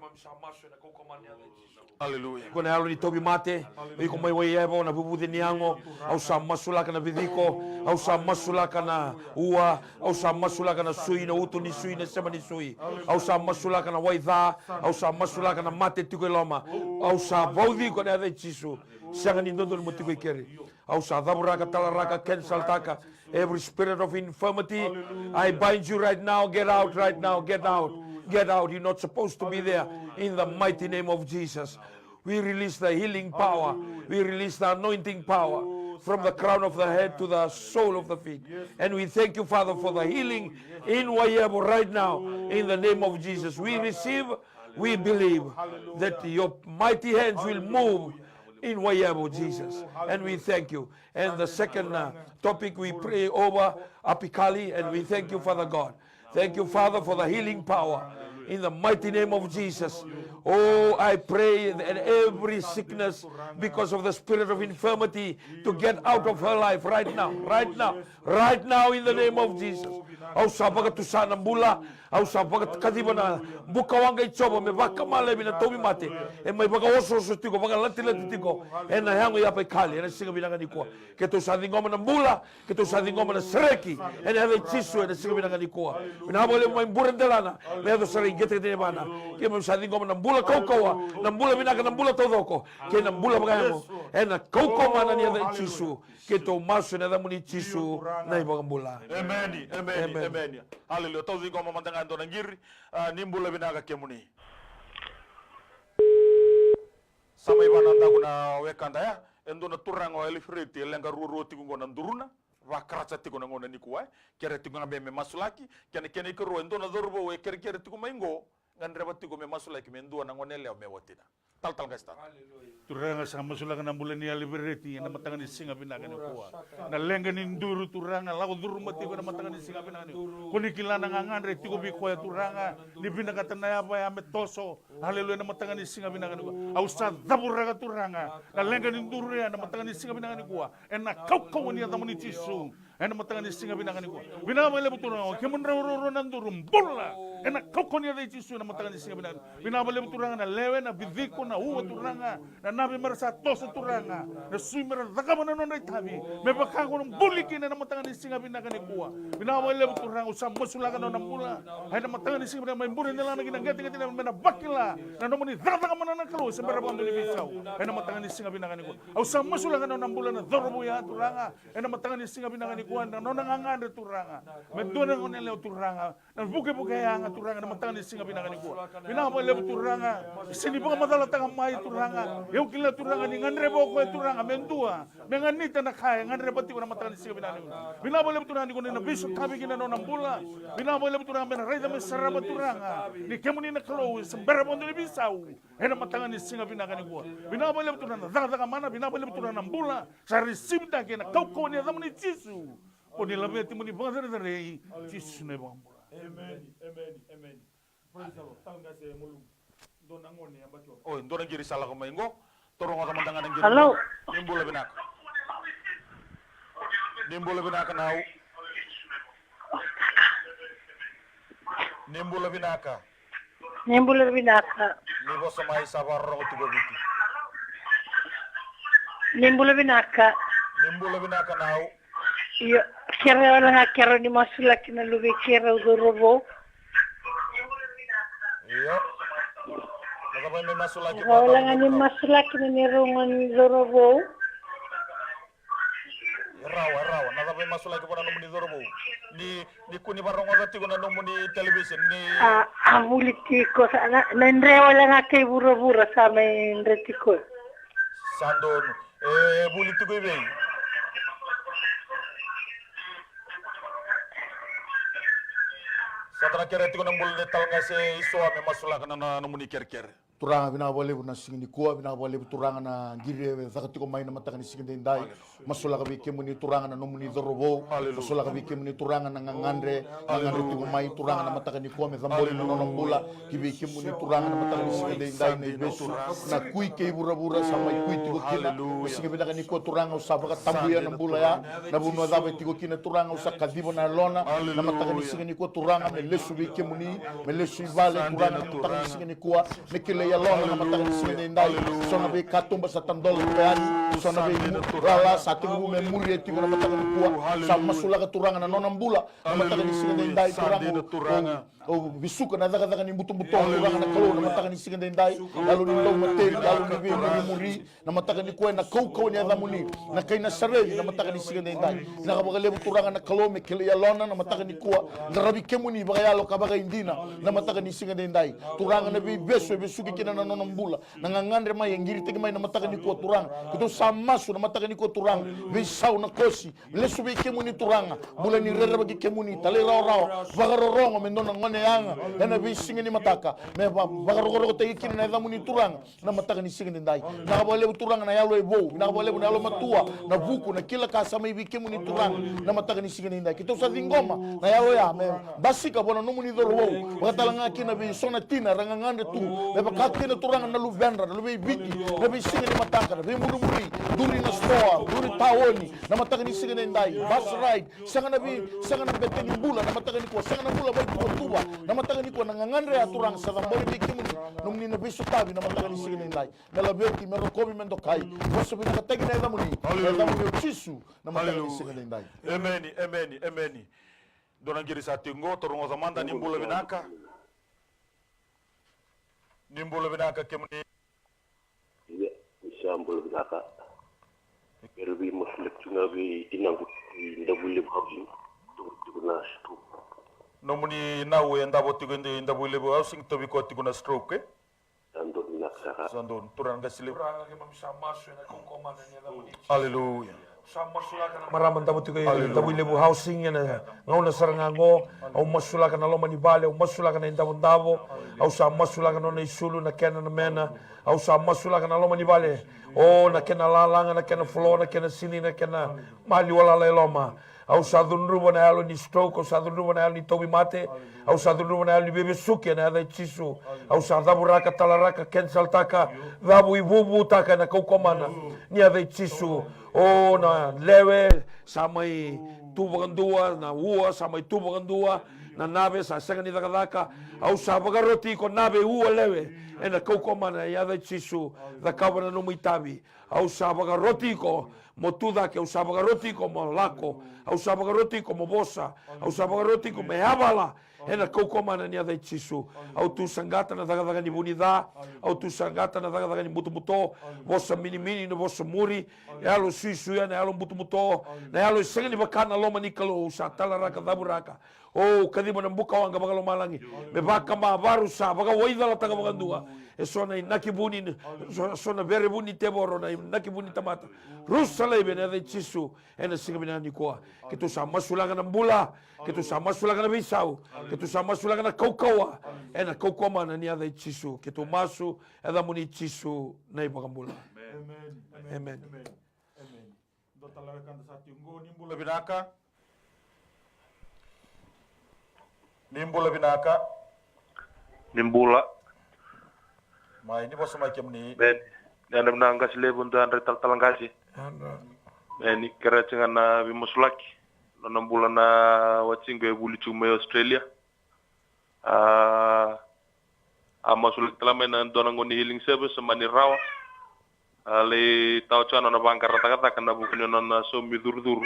[SPEAKER 3] Hallelujah.
[SPEAKER 2] Kona alo ni tobi mate, iko mai wai ebo na bubu de niango, au sa masula kana vidiko, au sa masula kana ua, au sa masula kana sui na utu ni sui na sema ni sui, au sa masula kana wai dha, au sa masula kana mate tiko loma, au sa vaudi kona ade chisu, sanga ni ndondo ni mutiko ikeri, au sa dhaburaka talaraka cancel taka, Every spirit of infirmity, I bind you right now. Get out right now. Get out. Get out. You're not supposed to be there. In the mighty name of Jesus. We release the healing power. We release the anointing power from the crown of the head to the sole of the feet. And we thank you, Father, for the healing in Wayabo right now. In the name of Jesus. We receive, we believe that your mighty hands will move in Wayabo, Jesus. And we thank you. And the second topic we pray over apically, and we thank you, Father God. Thank you, Father, for the healing power in the mighty name of Jesus. Oh, I pray that every sickness because of the spirit of infirmity to get out of her life right now, right now, right now in the name of Jesus. Au sabaga tu sana mbula, au sabaga kadiba na buka wanga ichoba me baka male bina tobi mate, e mai baka oso tiko baka lati tiko, e na hango ya pe kali, e na singa binanga ni kwa, ke tu sa dingoma na mbula, ke tu sa dingoma na sereki, e na heve chisu e na singa binanga ni kwa, bina habo le mai mbura ndelana, me hado sari gete de bana, ke mo sa dingoma na mbula kaukawa, na mbula binanga na mbula todoko, ke na mbula baka mo, e na kaukawa mana ni hada chisu, ke to maso na muni chisu na ibaka mbula.
[SPEAKER 3] Amen, amen, amen. Hallelujah. Tozi ngoma mandanga ndo ngiri nimbula binaga kemuni. Sama ibana ndaguna wekanda ya endo na turango elifreti lenga ruro tikungo na nduruna va kratsa tikona ngona nikuwa kere tikona be me masulaki kene kero endo na dorbo we kere tikuma ingo ngandre batiko me masulaki me ndua na ngonele me watina. Tal gasta.
[SPEAKER 5] Turanga sa masulakan ng bulan niya liberty na matangan ni singa binaga ni kuwa. Na lenga ni nduru turanga lago duru matiko na matangan ni singa binaga ni. Kuni kila nangangan retiko bi kuya turanga ni binaga tanaya ba ya metoso. Haleluya na matangan ni singa binaga ni kuwa. Ausa daburaga turanga na lenga ni nduru ya na matangan ni singa binaga ni kuwa. En na kaukaw niya tamo ni Tisu. En na matangan ni singa binaga ni kuwa. Binaga mo turanga kemunra roro nandurum bola. En na kaukaw niya Tisu na matangan ni singa binaga. Binaga mo turanga na lewe na bidiko na uwa turanga na nabi marasa toso turanga na suimera dagama na nonay tabi me bakago ng buliki na matangan ni singa binaga ni kuwa binawale turanga usam masulaga na nambula ay na matangan ni singa may burin nila na ginagati na mena bakila na nomoni dagama na nakalo sa barabando ni bisaw ay na matangan ni singa binaga ni kuwa usam masulaga na nambula na dorobo ya turanga ay na matangan ni singa binaga ni kuwa na nonangangan turanga me dona ng nila turanga na buke ya nga turanga na matangan ni singa binaga ni kuwa binawale turanga sinibo madala may turanga yung kila turanga ni ngandre boko turanga mendua menganita na kaya ngandre pati ko na matangan siya binani binabole turanga ni ko na biso tabi kina no nambula binabole turanga ben rayda me saraba turanga ni kemuni na kalo sembera bondo ni bisaw ena matangan ni singa binagani ko binabole turanga daga mana binabole turanga nambula sa resimda kina kauko ni zamani Tisu o ni labe timuni bangare dare Tisu ne bambula amen amen amen praise the Lord tanga se mulu.
[SPEAKER 3] Oh, ndona ngiri sala ko maingo. Torongo ka mandanga ngiri.
[SPEAKER 8] Hello.
[SPEAKER 3] Nimbula binaka. Nimbula binaka now. Nimbula binaka.
[SPEAKER 8] Nimbula binaka.
[SPEAKER 3] Nibo samay sabarro tigo biti.
[SPEAKER 8] Nimbula binaka.
[SPEAKER 3] Nimbula binaka now.
[SPEAKER 8] Yo, kera wala nga kera ni masulaki na lubi kera udorobo.
[SPEAKER 3] Yo.
[SPEAKER 8] Wala nga ni masulaki na nirungan udorobo.
[SPEAKER 3] Rawa. Nadabay masulaki po na numuni udorobo. Ni kuni barongo dati ko na numuni television ni.
[SPEAKER 8] Amuliti ko sana. Nandre wala nga kay bura-bura sa may nreti ko.
[SPEAKER 3] Sandon. Buliti ko ibig. Sa trakere tiko ng bulne tal nga si iso ame masulaki na numuni ker.
[SPEAKER 4] Turanga binabole na singini kuwa binabole turanga na gire zakati ko may na mataka ni singini dai masula ka bike muni turanga na nomuni dorobo masula ka bike muni turanga na ngandre tiko may turanga na mataka ni kuwa me zambole no nombula kibike muni turanga na mataka ni singini dai na besu na kui ke bura sa may kui tiko kina singini binaka ni kuwa turanga usaba ka tambuya na bula ya na buno dabe tiko kina turanga usaka kadibo na lona na mataka ni singini kuwa turanga me lesu bike muni me lesu vale turanga na mataka ni singini kuwa me kile ya lona na matang sini ndai sona be katumba sa tandol peani sona be rala sa tingu me muri tingu na matang kuwa sa masula ka turanga na nonambula na matang sini ndai turanga o bisuka na daga ni buto turanga na kalo na mataka ni singa dai lalu ni ndo materi lalu ni vi ni muri na mataka ni ko na kau ni adamuni na kaina sarei na mataka ni singa dai na ka bagale turanga na kalo me kele ya lona na mataka ni ko ngarabi kemuni bagayalo ka baga indina na mataka ni singa dai turanga na vi beso besuki kina na nonombula na ngangandre mai ngiri tegi mai na mataka ni ko turanga kito samasu na mataka ni ko turanga vi sau na kosi lesu vi kemuni turanga bula ni rere bagi kemuni tale rao bagarorongo me ndona ngone yanga ena vi singa ni mataka me bagarogoro tegi kina na damuni turanga na mataka ni singa dai na bole turanga na yalo ebo na bole na yalo matua na buku na kila kasa mai vi kemuni turanga na mataka ni singa dai kito sa dingoma na yalo ya me basika bona no muni dolo wo batalanga kina vi sona tina rangangande tu me bakakina turanga na luvendra na lubi biki na vi singa ni mataka na vi muri duri na stoa duri taoni na mataka ni singa dai bus ride sanga na beteni bula na mataka ni ko sanga na bula bai tua na mataka ni ko na ngangandre ya turanga sa dambori vi kemuni no muni na bisu tabi na mataka ni singa dai na labeti me rokobi mendo kai boso bi na tagi na damuni chisu na mataka ni singa dai
[SPEAKER 3] Emeni. Dona ngiri sa tingo torongo zamanda nimbula binaka kemuni
[SPEAKER 9] Sambul binaka Kerbi muslim tunga bi inangu ndabuli housing tukuna stroke
[SPEAKER 3] nomuni nawe ndabo tigende ndabuli housing to biko tikuna stroke
[SPEAKER 9] ando binaka
[SPEAKER 3] sando turanga silip
[SPEAKER 2] Hallelujah.
[SPEAKER 3] Hallelujah.
[SPEAKER 2] Maraman tabu tiga tabu lebu housing na ngauna sarangango au masulaka na loma ni bale au masulaka na indabu ndabo au sa masulaka na isulu na kena na mena au sa masulaka na loma ni bale o na kena lalanga na kena floor na kena sini na kena mali wala loma au sa dunruba na alo ni stroke au sa dunruba na alo ni tobi mate au sa dunruba na alo ni bebe suke na ada chisu au sa dabu raka talaraka cancel taka dabu ibubu taka na kaukomana ni ada chisu o na lewe samai tubagandua na ua samai tubagandua na nave sa senga ni daka au sa bagaroti ko nave ua lewe ena kaukomana ya da chisu da kabana no muitabi au sa bagaroti ko motuda ke au sa bagaroti ko molako au sa bagaroti ko mobosa au sa bagaroti ko mehabala ena kaukomana ni ada chisu au tu sangata na daga ni bunida au tu sangata na daga ni mutu vosa mini no vosa muri alo suisu ya na alo mutu na alo senga ni bakana loma ni kalo sa talaraka daburaka o kadima na buka wanga bagalo malangi me baka ma baru sa baga waida la taga bagandua e sona nakibuni sona very buni teboro na nakibuni tamata rusale bene de chisu ena singa bina ni ko que tu sa masulaga na mbula que tu sa masulaga na bisau que tu sa masulaga na kaukawa ena kaukoma na ni ada chisu que tu masu eda muni chisu na ibagambula amen
[SPEAKER 3] Dotala kanda sa tingo nimbula binaka
[SPEAKER 9] Nimbula
[SPEAKER 3] mai ni bosa mai kemni
[SPEAKER 9] ben nandam nanga silebun dan retal talangasi ni kera na bi muslaki nambula na watsingo buli chume Australia amasul talama donango ni healing service mani rawa ale tau chana na bangkar kata kana bukunyo na so midurduru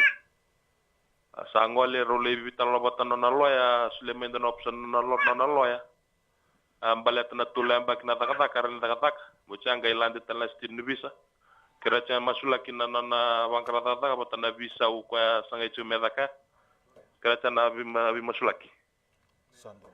[SPEAKER 9] sangole role vital lobatan na loya sulemen dan option na loya ambalet na tulembak na kata karan kata muchanga ilande talastin bisa keracha masulaki na bangkar kata batana bisa ukwa sangai chumedaka keracha na bi masulaki
[SPEAKER 3] sando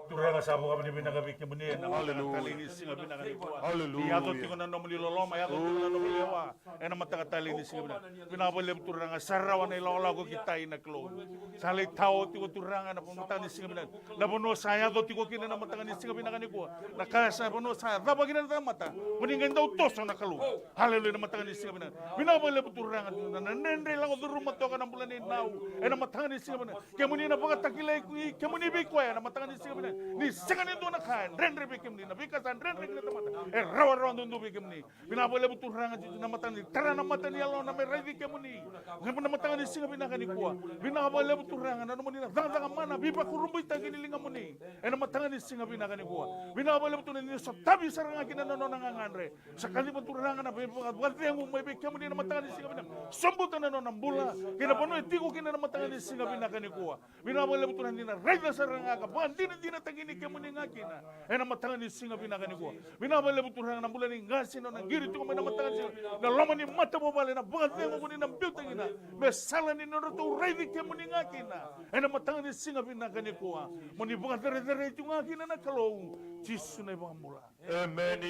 [SPEAKER 5] Turanga sabo kami ni binaka biki muni na tali singa binaka ni
[SPEAKER 3] Hallelujah.
[SPEAKER 5] ya to tingo na nomuli loloma ya to tingo na nomuli lewa ena mataka tali ni singa binaka boleh turanga sarawa na ilaw ko kita ina klo sali tao tingo turanga na mataka ni singa binaka na bono saya to tingo kina na mataka ni singa binaka ni ko na kasa bono saya da bagina na mata muni ngenda utos na klo haleluya na mataka ni singa binaka boleh turanga na nendre lang duru matoka na bulan ni nau ena mataka ni singa binaka kemuni na pagatakilay kemuni bikwa na mataka ni singa binaka ni singa ni dona kain rendre bikim ni na bikasan rendre ni tamata rawa rawa dundu bikim ni bina boleh butuh rangan ci na mata ni tara na mata ni Allah na me redi kemuni ngam na mata ni singa bina kani kuwa bina boleh butuh rangan na muni na dang mana bipa kurumbu tagi ni linga muni na mata ni singa bina kani kuwa bina boleh butuh ni tabi saranga kina no ngangandre sakali butuh rangan na bipa buat yang umay bikim ni na mata ni singa bina sombutan na no nambula kina pono itigo kina na mata ni singa bina kani kuwa bina boleh butuh ni na redi saranga ka bandina dina tagini kemuni ngakina na mata ni singa bina kani kuwa bina boleh butuh rangan na bula ni ngasi no ngiri tu na mata ni na loma ni mata mo bale na buat yang muni na biltangina me sala ni no to redi kemuni ngakina na mata ni singa bina kani kuwa muni buat dere tu ngakina na kalau Yesus na bangmula.
[SPEAKER 3] Amen.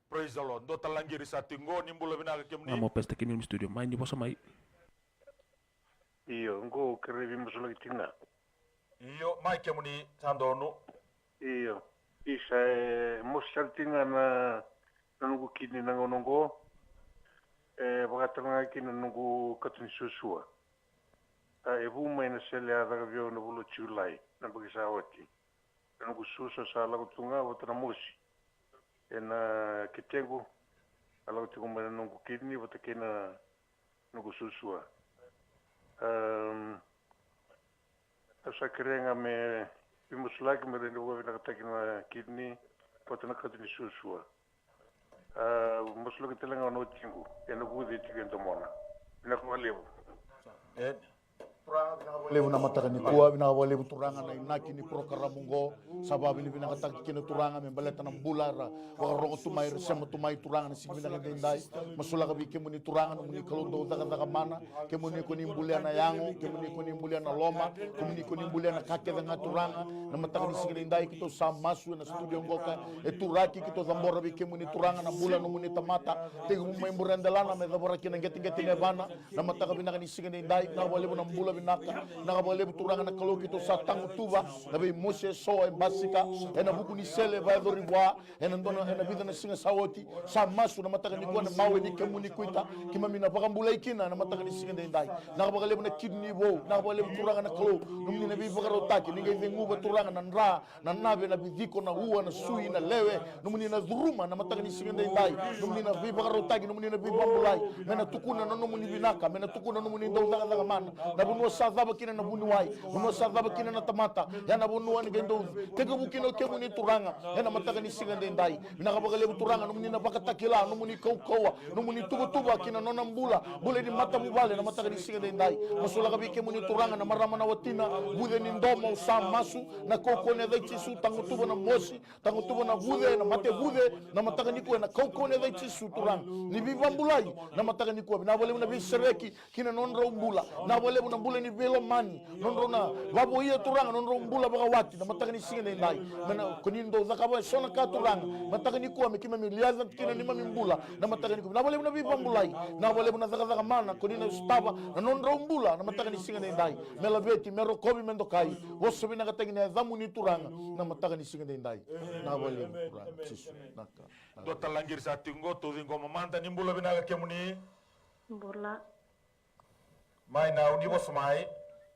[SPEAKER 3] Praise the Lord. Dota langiri sa tinggo nimbula binaga kemni.
[SPEAKER 10] Amo pesta kini studio. Mai ni bosa mai.
[SPEAKER 11] Iyo, ngo kerevi musula kitinga.
[SPEAKER 3] Iyo, mai kemni sandono.
[SPEAKER 11] Iyo, isa musal tinga na nungu kini nangonongo. Bakatanga kini nungu katuni susua. Ebu mai na sele adaga vyo na bulu chulai na bagisa wati. Nungu susa sa lagutunga watana musi. Ena kitengu alagutunga mai nungu kini watakena nungu susua. Asa kerenga me bimuslaki me rende wabi nakatakina kidney patana katini susua. Muslaki telenga no tingu ena budi tigendo mona. Inakualebu.
[SPEAKER 4] Levu na mataka ni kuwa bina wale turanga na inaki ni prokaramungo sababu ni bina kataki kina turanga membaleta na bulara wakarongo tumai resema tumai turanga na sigmina na dendai masula kabi kemuni turanga na muni kalondo daga mana kemuni kuni mbulia na yango kemuni kuni mbulia na loma kemuni kuni mbulia na kake nga turanga na mataka ni sigmina dendai kito samasu na studio ngoka turaki kito zambora bi kemuni turanga na bula no muni tamata tegu mumai mburendelana me zabora kina ngeti ngebana na mataka bina ni sigmina dendai na wale na mbula binaka na wale turanga na kalo kito sa tangu tuba na be mose so e basika ena buku ni sele va do riwa ena ndono ena vida na singa sawoti sa masu na mataka ni kwa na mawe ni kemuni kuita kimami na pakambula ikina na mataka ni singa ndai na wale na kidney wo na wale turanga na kalo numni na bi bakaro taki ninga vengu ba turanga na nra na nave na bidiko na huwa na sui na lewe numni na dhuruma na mataka ni singa ndai numni na bi bakaro taki numni na bi bambulai mena tukuna na numni binaka mena tukuna numni ndo daga mana na bunu sadaba kina na bunu wai bunu sadaba kina na tamata ya na bunu ni gendo tege bukino kemuni turanga ya na mataka ni singa ndai na kabagale turanga numni na pakatakila numni kaukawa numni tuba kina nona mbula bule ni mata mubale na mataka ni singa ndai masula kabi kemuni turanga na marama na watina bude ni ndoma usam masu na koko ne dai tisu tangu tuba na mosi tangu tuba na bude na mate bude na mataka ni ko na koko ne dai tisu turanga ni bibambulai na mataka ni ko na wale na bisereki kina nonro mbula na wale na mbula ni velo mani nonro na wabo ia turanga nonro mbula baka wati na mataka ni singa ndai mena kunindo zakaba sona ka turanga mataka ni ko mekima miliaza kina ni mami mbula na mataka ni ko na wale na bibambulai na wale na zaka mana kunina staba na nonro mbula na mataka ni singa ndai mela beti mero kobi mendo kai woso bina katagi na zamu ni turanga na mataka ni singa ndai na wale turanga sisu naka
[SPEAKER 3] Dota langir sa tinggo tu dingo mamanta ni mbula bina kemuni
[SPEAKER 8] Bola.
[SPEAKER 3] Mai na uni bos mai.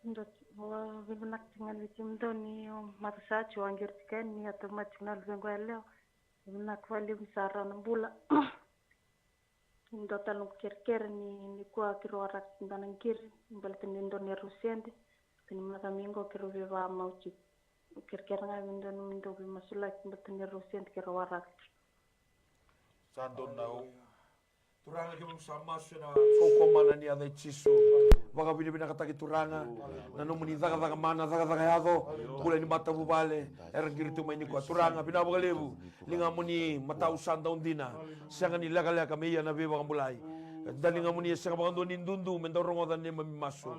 [SPEAKER 8] Ndot wa binak dengan vicim doni mata sa chuangir tikan ni atau macam leo binak wali misara nambula. Ndot anu kir ni kuah kiro arak tanang kir balatin Indonesia Rusiante kini mata minggu kiro beba mau cip kir ngai Indo bimasulak balatin Rusiante kiro arak.
[SPEAKER 3] Sandon nau.
[SPEAKER 2] Turanga kimo sama na koko mana ni ada chisu. Baka bina kataki turanga na no muni daga mana daga yado kula ni mata bubale erangir tu maini ko turanga bina bagalebu linga muni mata usanda undina sanga ni laga kameya na beba mulai dan linga muni sanga bagando nindundu mendorongo dan ni mamimasu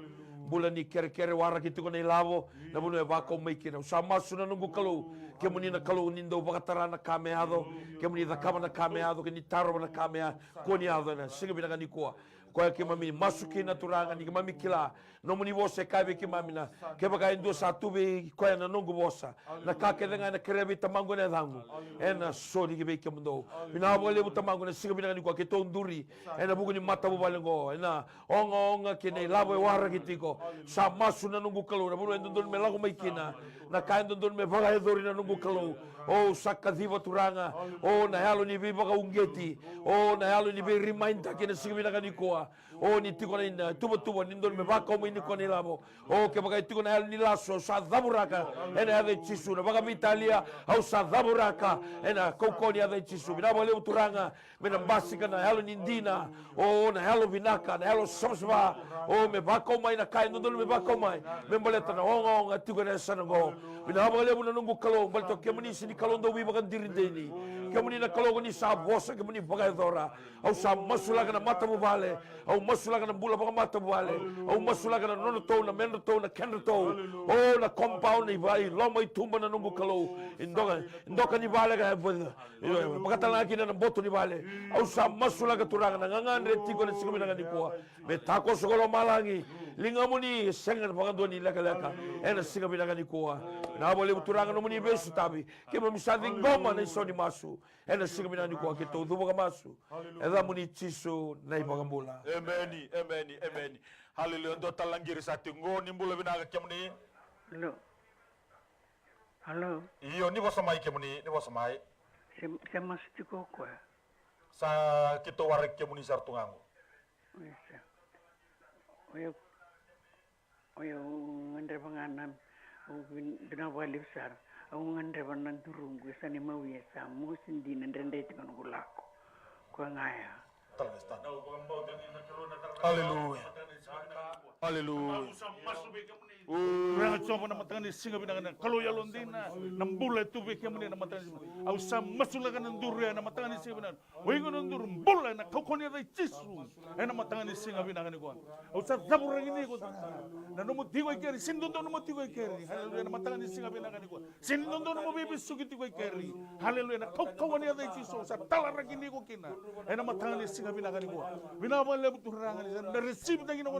[SPEAKER 2] bula ni kere wara kitu ko na ilavo na bunu e bako mai kina sama suna nungu kalau ke muni na kalau nindo bakatara na kameado ke muni da kama na kameado ke ni taro na kamea ko ni ado na singa bina ni ko Ko ke mami masuki na turanga ni mami kila no muni vose kave ke mami na ke baka endo satu be ko na nongo vosa na ka ke na krebi tamango na dangu ena sori ke be ke mundo bina bole tamango na siga bina ni ko ke tonduri ena buku ni mata bo balengo ena onga ke nei labo wara kitiko sa masu na nongo kalo na bulu endo me lago mai kina na ka endo me vaga edori na nongo kalo o sakadiva turanga o na halo ni viva ka ungeti o na halo ni be reminder ke na siga bina ni ko o ni tiko na ina tubo ni ndon me baka mo ni ko ni labo o ke baka tiko na halo ni laso sa daburaka ena ave chisu na baka Italia au sa daburaka ena koko ni ave chisu bina bole turanga mena basika na halo ni ndina o na halo vinaka na halo sosba o me baka mai na kai ndon me baka mai me bole tana onga tiko na sana go bina bole buna nungu kalo bal to ke muni sini kalo ndo wi baka dirindeni ke muni na kalo ni sa bosa ke muni baka dora au sa masula kana mata mo vale au masula kana bula baka mata mo vale au masula kana nono to na mendo to na kendo to o na compound ni vai loma i tumba na nungu kalo indoka ni vale ka baka tala kina na boto ni vale au sa masula ka turanga na ngangandre tiko na sikumi na ni kwa me tako sokolo malangi linga muni senga baka do ni leka ena sikumi na ni kwa na bole turanga no muni besu tabi ke mo misadi ngoma na so ni masu ena sikumi na ni kwa ke to dubo ka masu eda muni chiso na ibagambula
[SPEAKER 3] Amen. Hallelujah. Ndo talangiri sa tingo ni mbula binaga kemuni.
[SPEAKER 12] Halo.
[SPEAKER 3] Iyo ni wasamai kemuni, ni wasamai.
[SPEAKER 12] Sama sitiko ko.
[SPEAKER 3] Sa kito warek kemuni sartungango.
[SPEAKER 12] Oyo ngandre panganan binawali besar. Aku ngandre panan turung gue sani mau ya samu sindi nandre dengan gulako. Ko ngaya.
[SPEAKER 3] Hallelujah.
[SPEAKER 5] Ranga chombo na matanga ni singa binanga kalau ya londina nambula tu be kemune na matanga au sam masula kana ndurya na matanga ni singa binanga wengo ndur mbula na kokoni da chisu na matanga ni singa binanga ni kwa au sa zabura ni ko na no mutigo ikeri sindondo no mutigo ikeri haleluya na matanga ni singa binanga ni kwa sindondo no bibi sugiti ko ikeri haleluya na kokoni da chisu sa talara ni ko kina na matanga ni singa binanga ni kwa binaba le buturanga ni na receive da gina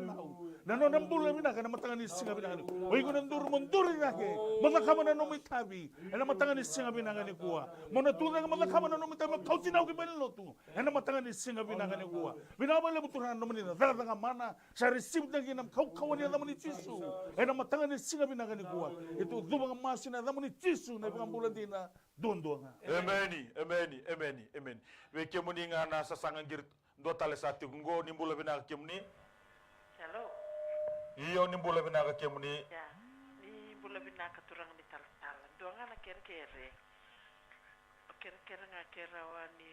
[SPEAKER 5] na no nambula binanga na matanga ni singa binanga Oy ko nandur mundur nake makakama na numitabi ena matanga ni singa binanga ni kuwa mona tu nga makakama na numitabi kauti na ko benlo tu ena matanga ni singa binanga ni kuwa binaba le buturan no menina daga mana sa receive na ginam kaukawani na muni chisu ena matanga ni singa binanga ni kuwa itu dubang masina na muni chisu na pangambula dina dondonga amen we kemuni nga na sasangan gir do tale sati ngo ni mbula binanga kemuni
[SPEAKER 13] hello
[SPEAKER 3] iyo ni mbula binaka kemuni
[SPEAKER 13] ya ni mbula binaka turang ni tal doanga na kere nga kera wani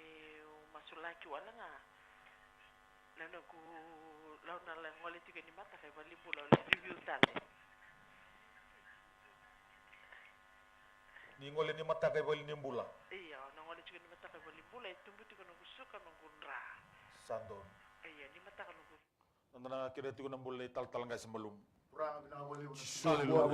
[SPEAKER 13] masulaki wala nga lana ku launa la ngole tike ni mata kay bali mbula le review tale
[SPEAKER 3] ni ngole ni mata kay bali ni mbula
[SPEAKER 13] iya na ngole tike ni mata kay bali mbula itumbu tike no gusuka no gunra
[SPEAKER 3] sandon
[SPEAKER 13] iya ni mata ka no
[SPEAKER 3] nandana kira tiku nambule tal-tal ngai sebelum.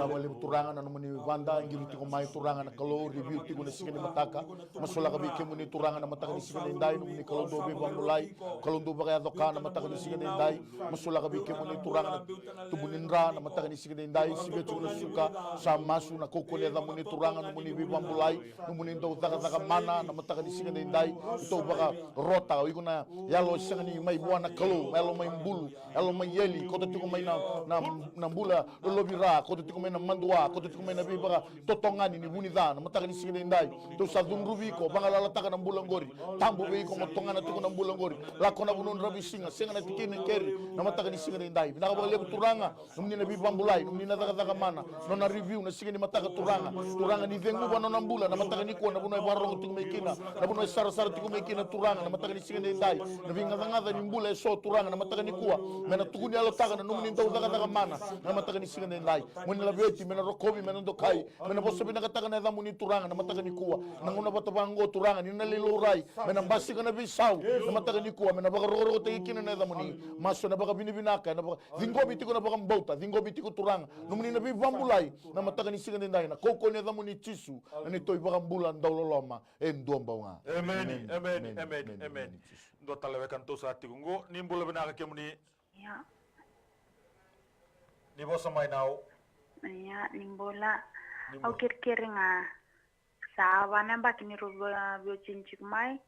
[SPEAKER 4] Wale turangan anu muni vanda ngiru tiko mai turangan kalau review tiko na sikene mataka masula ka bike muni turangan na mataka ni sikene ndai muni kalau do be bangulai kalau do bagaya doka na mataka ni sikene ndai masula ka bike muni turangan tu muni ndra na mataka ni sikene ndai sibe tu na suka sa masu na kokole da muni turangan muni be bangulai muni ndo daga mana na mataka ni sikene ndai to baga rota ikuna yalo sangani mai buana kalau yalo mai mbulu yalo mai yeli ko to tiko mai na mbula lobira ko to tikume na mandua ko to tikume na bibaga totongani ni bunidana mataka ni singene ndai to sadumrubi ko bangala lataka na mbula ngori tambo be ko motongana tiko na mbula ngori la kona bunun rabi singa na tikine keri na mataka ni singene ndai binaka ba lebu turanga numni na bibambulai numni na daga mana no na review na singene mataka turanga ni vengu bano na mbula na mataka ni ko na buno barro tikume kina na buno sara tikume kina turanga na mataka ni singene ndai na vinga ngada ni mbula so turanga na mataka ni kuwa mena tukuni alo taka na numni ndo daga mana na mataga ni singa nai mun la beti mena rokobi mena dokai mena bosa bina kataga na damu ni turanga na mataga ni kuwa na ngona batabango turanga ni na lilorai mena basi kana bisau na mataga ni kuwa mena baga roro te kina na damu ni maso na baga bini binaka na baga dingobi tiko na baga mbauta dingobi tiko turanga no muni na bi vambulai na mataga ni singa nai na koko ni damu ni tisu na ni toi baga mbula ndololoma ndomba nga
[SPEAKER 3] amen amen amen amen ndo talawekan to sa tigungo ni mbula binaka kemuni
[SPEAKER 8] ya
[SPEAKER 3] ni bosa mai nau
[SPEAKER 8] ya nimbola au kirkir nga sa wana ba kini roba bio cinci mai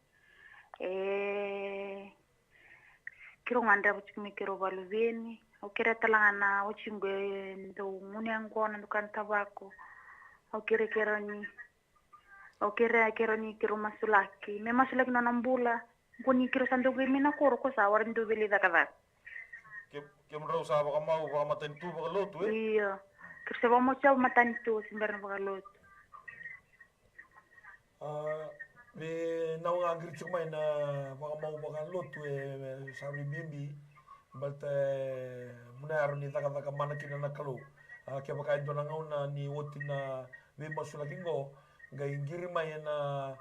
[SPEAKER 8] kiro nganda bucimi kiro baluveni au kira talangana ucingwe ndo muni angona ndukan tabako au kira ni au kira ni kiro masulaki me masulaki na nambula kuni kiro sandu mina koro ko sa warin do beli dakada
[SPEAKER 3] kemra usah baka mau baka matain tu baka lotu
[SPEAKER 8] iya kerja mau coba matain tu sebenarnya baka lotu
[SPEAKER 2] be nau ngagir cuma na baka mau baka lotu sabi bimbi balta munar ni taka mana kina na kalau ke baka ito na ngauna ni woti na be masulakingo gai ngiri mai na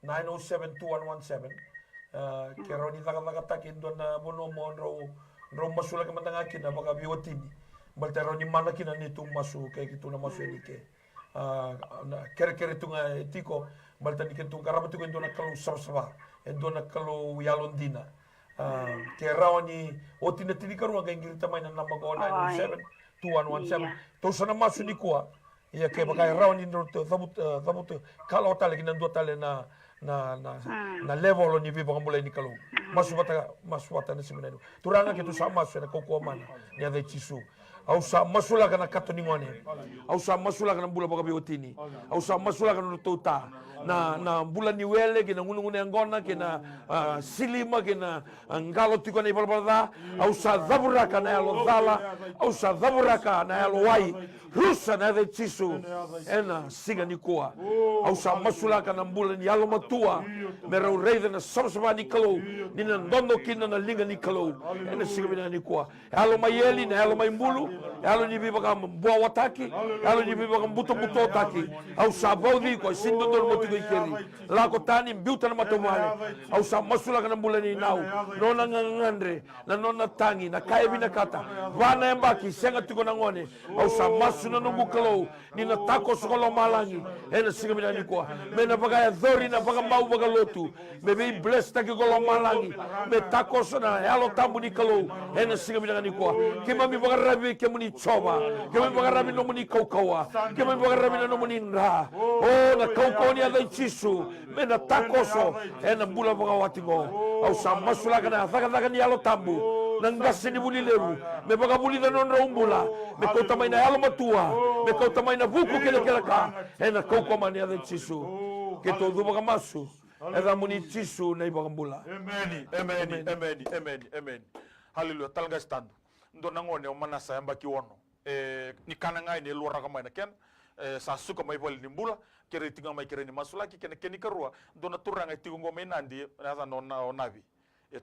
[SPEAKER 2] 9072117 kero ni taka takin do na bono mo ro masulaki matanga kina baka biotini balta ro ni mana kina ni tu masu kayak gitu na masu ni ke kere tunga tiko balta ni kentu karaba tu kendo na kalau sabsaba endo na kalau yalondina ke rawani otina tinikaru ga ngiri tamai na namba ko 9072117 to sana masu ni kwa ya ke baka rawani ndo sabut kalau tale kina ndo tale na level ni viva mulai ni kalau masu wata na sebenarnya turanga ke tu sama masu na koko mana ni ada cisu au sa masula kana katoni ngone au sa masula kana bula baka biotini au sa masula kana tota na bula ni wele kina ngunu ngona kina silima kina ngalo tiko na ibalbalda au sa zabura kana elo dala au sa zabura kana elo wai rusa na de chisu ena singa ni koa au sa masula kana bula ni alo matua mera reide na sabsaba ni kalo ni na ndondo kina na linga ni kalo ena singa bina ni koa alo mayeli na alo maimbulu alo ni biba kam boa wataki alo ni biba kam buto taki au sa baudi ko sindo do mo tigo ikeri la ko tani biuta na matomale au sa masula kana bula ni nau nona ngandre na nona tangi na kai bina kata wana embaki senga tigo na ngone au sa masuna no bukalo ni na tako sokolo malangi ena singa bina ni ko me na baga dhori na baga mau baga lotu me be bless taki golo malangi me tako sona alo tambu ni kalo ena singa bina ni ko kema mi baga rabi kemuni choba kema baga rabi no muni kaukawa kema baga rabi no muni nra oh na kaukau ni ada chisu me na takoso ena bula baga watingo au sa masula kana thaka ni alo tambu nangasi ni buli leru me baga buli na non raumbula me kau tamai na alo matua me kau tamai na buku kele ka ena kaukau mani ada chisu ke todo baga masu eda muni chisu na baga bula
[SPEAKER 3] amen haleluya talga stando ndo nangone o manasa yamba kiwono ni kana ngai ni luara kama na ken sa suka mai bol ni mbula kere tinga mai kere ni masulaki kene karua ndo na turanga tigo ngome nandi na nona onavi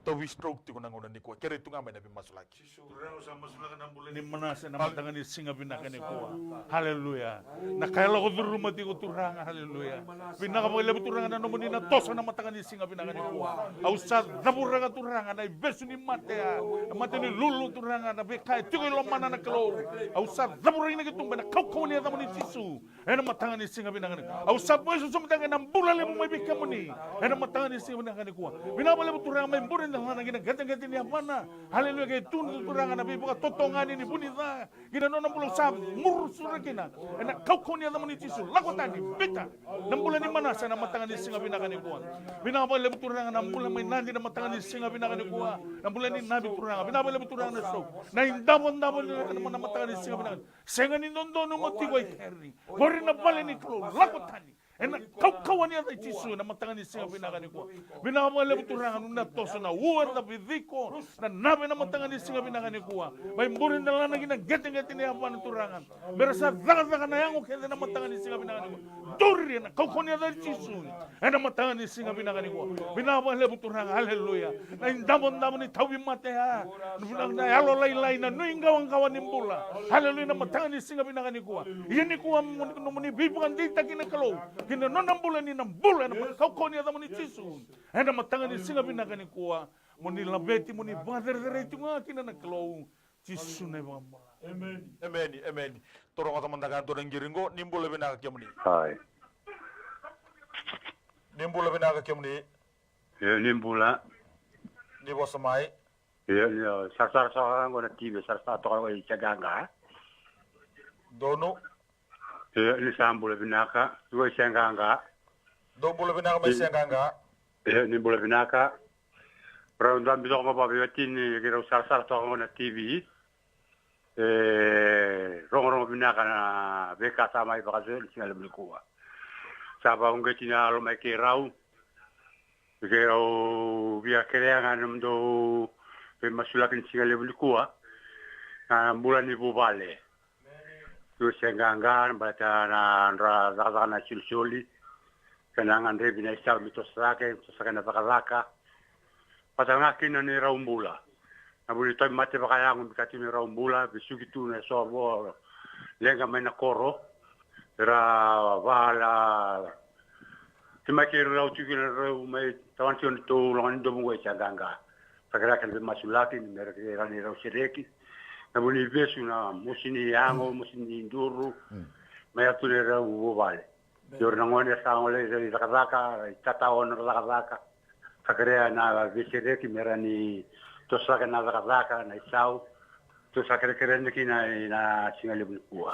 [SPEAKER 3] to we stroke tigo nangona ni ko kere tunga mai na bi masulaki
[SPEAKER 5] surau sa masulaki na mbula ni manasa na matanga ni singa binaka ni ko haleluya na kaila ko duruma tigo turanga haleluya binaka mo lebu turanga na nomoni na tosa na matanga ni singa binaka ni ko au sa daburaga turanga na besu ni matea mate ni lulu turanga na be kai tigo lo mana na klo au sa daburaga ni tumba na kau ni adamu ni tisu ena matanga ni singa binaka ni au sa boiso sumtanga na mbula le mo mai bikamuni ena matanga ni singa binaka ni ko binaba lebu turanga mai burin na hana gina gata ni apana haleluya ke tun turanga na be buka totongani ni bunida gina no nambulo sa mursura kina ena kau ni adamu ni tisu lakotani beta nambula ni mana sana matanga ni singa binaka ni ko binaba lebu turanga na mbula mai nandi na matanga ni singa binaka ni ko nambula ni nabi turanga binaba lebu turanga na so na indabo na matanga ni singa binaka senga ni ndondo no motigo ikerni gori na pale ni klo lakotani ena kaukawani ada tisu na matanga ni singa binaka ni ko binaka mo le buturanga na toso na uer da bidiko na nabe na matanga ni singa binaka ni ko mai mburin na lana gina gete ni apa na turanga berasa daga na yango kende na matanga ni singa binaka ni ko duri na kaukawani ada tisu ena matanga ni singa binaka ni ko binaka mo le buturanga haleluya na indamon ni tawi mate ha na yalo lai na nuinga wangkawan nimbula haleluya na matanga ni singa binaka ni ko yeni ko no muni bibukan dita kina kalau kina nonambula ni nambula na kaukawani ada muni tisu ena matanga ni singa binaka ni ko muni labeti muni bader tunga kina na kalau tisu na bamba
[SPEAKER 3] amen torong teman tangan torong giringo nimbula binaka kemuni
[SPEAKER 14] hai
[SPEAKER 3] nimbula binaka kemuni
[SPEAKER 14] nimbula
[SPEAKER 3] ni bosamai
[SPEAKER 14] ya sar ngona tibe sar to ko caganga
[SPEAKER 3] dono
[SPEAKER 14] ni sambula binaka wo caganga
[SPEAKER 3] do bula binaka mai caganga
[SPEAKER 14] ni bula binaka ronda biso ko ba yotini gero sar to ngona tv rongo binaka na beka sama iba kazel singal bulikuwa saba ungetina lo mai kirau gero via kreanga namdo pe masulakin singal bulikuwa na bulan ibu vale tu senganga bata na ndra na silsoli kanangan rebi na isar mitosake na bakalaka patanga kina ni raumbula na buli toy mate bakaya ngum bikati ni raumbula bisugi tu na sobo lenga mena koro era wala timaki rau tukina rau mai tawan tion to longan do mo chaganga pakara kan masulaki ni merke rani rau sereki na buli besu na musini yango musini nduru mai atule rau vale yor nangone saole re zakazaka tata on zakazaka pakara na besereki merani to saka na zakazaka na isau to saka keren kina na singali bulkuwa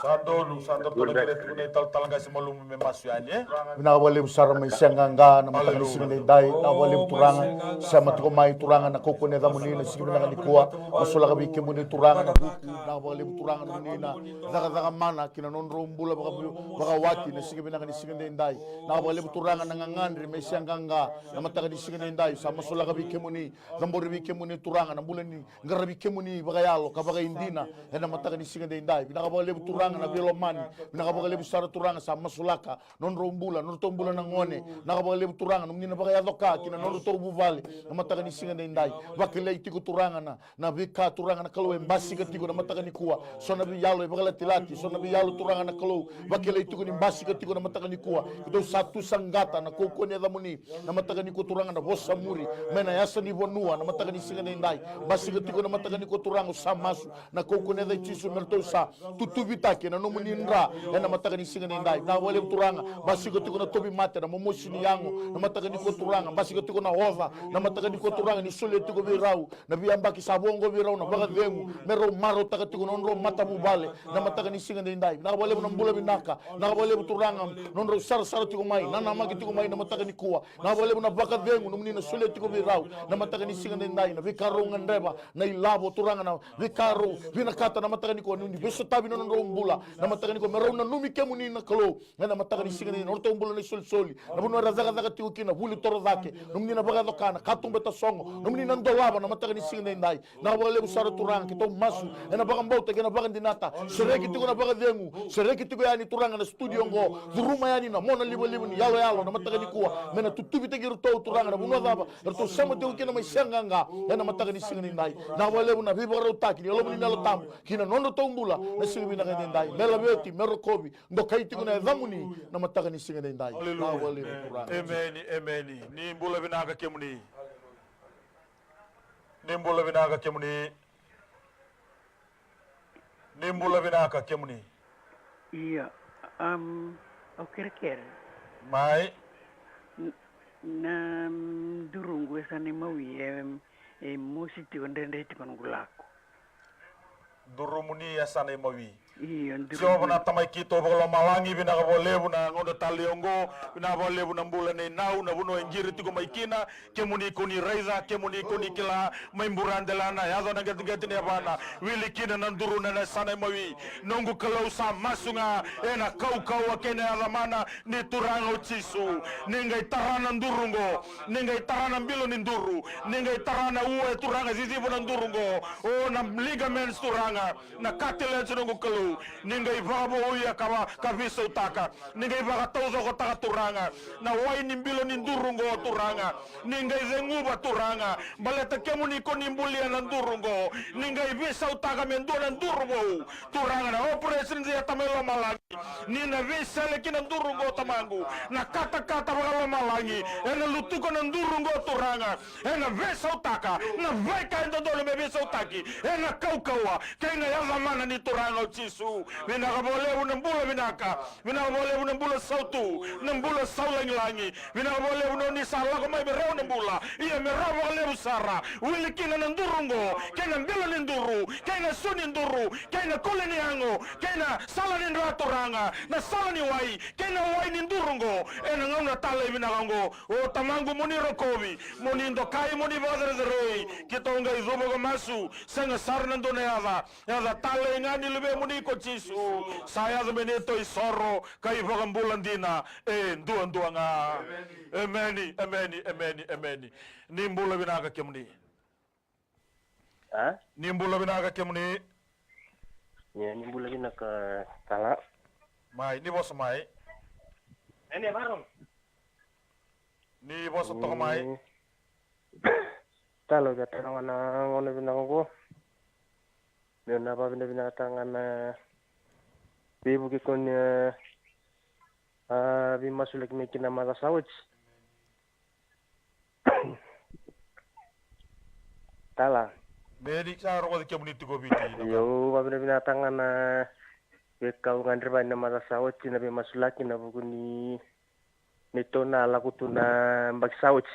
[SPEAKER 3] sando to kere kune talanga simolum me masyanye
[SPEAKER 4] na wale usara mai senganga na matanga singali dai na wale turanga sama to mai turanga na kokone da munina singali na kuwa masula ka bike muni turanga na buku na wale turanga na munina zaka mana kina non rombula baka wati na singali na singali dai na wale turanga na ngangandri mai senganga na matanga singali dai sama masula ka bike muni zambori bike muni turanga na bulani ngara bike muni baka yalo ka baka indina ena mataka ni singa dai bina ka bale turanga na belomani bina ka bale sara turanga sa masulaka non rombula non tombula na ngone na ka bale turanga no menina baka yadoka kina non torbu vale na mataka ni singa dai bakile itiku turanga na bika turanga na kalo embasi ka tiku na mataka ni kuwa sona bi yalo baka tilati sona bi yalo turanga na kalo bakile itiku ni embasi ka tiku na mataka ni kuwa ito satu sanggata na kokone da muni na mataka ni turanga na bosa muri mena yasa ni bonua na mataka ni singa dai basi ka tiku na mataka ni turanga samasu na kokone da tisu merto sa tutubita ke na no munindra na mataka ni singa ndai na wale turanga basi ko tiko na tobi mate na momoshi ni yango na mataka ni ko turanga basi ko tiko na hova na mataka ni ko turanga ni sole tiko birau na biamba ki sabongo birau na baga vengu mero maro taka tiko non ro mata mubale na mataka ni singa ndai na wale na mbula binaka na wale turanga non ro sar tiko mai na na magi tiko mai na mataka ni kuwa na wale na baga vengu no munina sole tiko birau na mataka ni singa ndai na vikaro ngandeba na ilabo turanga na vikaro vina kata na mataka ni ko ni beso tabi no rombula na mataka ni ko mero na numi kemu ni na kalo na mataka ni singa ni no rombula ni soli na buno razaka zaka ti ukina buli toro zake numni na baga dokana katumbe ta songo numni na ndolaba na mataka ni singa ni ndai na wale usara turanga kito masu na baga mbauta kena baga dinata sereki tiko na baga dengu sereki tiko yani turanga na studio ngo duruma yani na mona libo ni yalo na mataka ni kuwa mena tutubi te giru to turanga na buno daba to sama te ukina mai senganga na mataka ni singa ni ndai na wale una bibara utaki ni lo ni na lo tamu kina nono tombula na singa na ndai mela beti mero kobi ndo kaiti kuna dhamuni na mataka ni singa ndai na wale turanga
[SPEAKER 3] amen ni mbula binaka kemuni ni mbula binaka kemuni ni mbula binaka kemuni
[SPEAKER 12] iya au kere
[SPEAKER 3] mai
[SPEAKER 12] na durungu esa ni mawi musiti ondende tiko ngulako
[SPEAKER 3] durumuni ya sana mawi Sio na tamai kito bolo malangi bina ka bolebu na ngondo taliongo bina bolebu na mbula ne nau na buno injiri tiko maikina kemuni koni reiza kemuni koni kila maimburandela na yazo na gati ne bana wili kina na nduru na sana mawi nongu kalau sa masunga ena kau akene alamana ni turango chisu ningai tarana ndurungo ningai tarana mbilo ni nduru ningai tarana uwe turanga zizibu na ndurungo o na ligaments turanga na cartilage nongu kalau ningai babo uya kawa kaviso utaka ningai baga tozo kota turanga na wai nimbilo ni ndurungo turanga ningai zenguba turanga baleta kemuni koni mbulia na ndurungo ningai visa utaka mendo na ndurungo turanga na operation zia tamelo malangi nina visa leki na ndurungo tamangu na kata bagalo malangi ena lutuko na ndurungo turanga ena visa utaka na vaika endo dole me visa utaki ena kaukawa kaina ya zamana ni turanga chisu Vina kabole unambula vinaka, vina kabole unambula sautu, nambula saulangi, vina kabole unoni sala kama ibereu nambula, iya merau kabole usara, wili kina ndurungo, kina mbila nduru, kina suni nduru, kina kule niango, kina sala ni raturanga, na sala ni wai, kina wai ni ndurungo, ena ngauna tale vina kango, o tamangu muni rokovi, muni ndokai muni bazeroi, kitonga izubo kamasu, senga sarna ndone yaza tale ngani lube muni kochisu. Saya sebenito isoro kay pagambulan dina duanga ameni nimbula binaga kemni nimbula binaga kemni
[SPEAKER 15] ya nimbula binaga kala
[SPEAKER 3] mai ni bos mai
[SPEAKER 15] ene barong
[SPEAKER 3] ni bos to mai
[SPEAKER 15] talo ga tangan ngono binaga ko na ba binaga tangan Bibu kikon bimasulik may kinamarasawit. Tala.
[SPEAKER 3] Medik sa ro ko bonito ko biti.
[SPEAKER 15] Yo babina binatangan na ikaw ngandriba na marasawit na bimasulak na buguni nito na lakuto na bagsawit.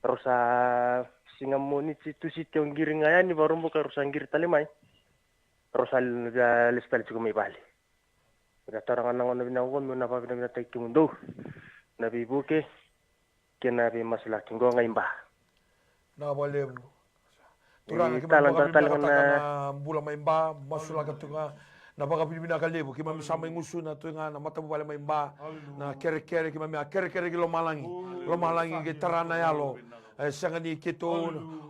[SPEAKER 15] Rosa singamoni situ yung giringayan ni barumbo ka rosang giritalimay. Rosal lispel juga may bali. Nagatarangan ng ano binawon mo na pa binatay kimundo. Nabibuke kinabi mas laking go ngayon ba.
[SPEAKER 2] Nabalem. Turang talang na bulan maimba masula katunga na baka binakalebu kima misama ngusu na tunga na mata bale maimba na kere kima kere lo malangi ke tarana yalo. Sangani kito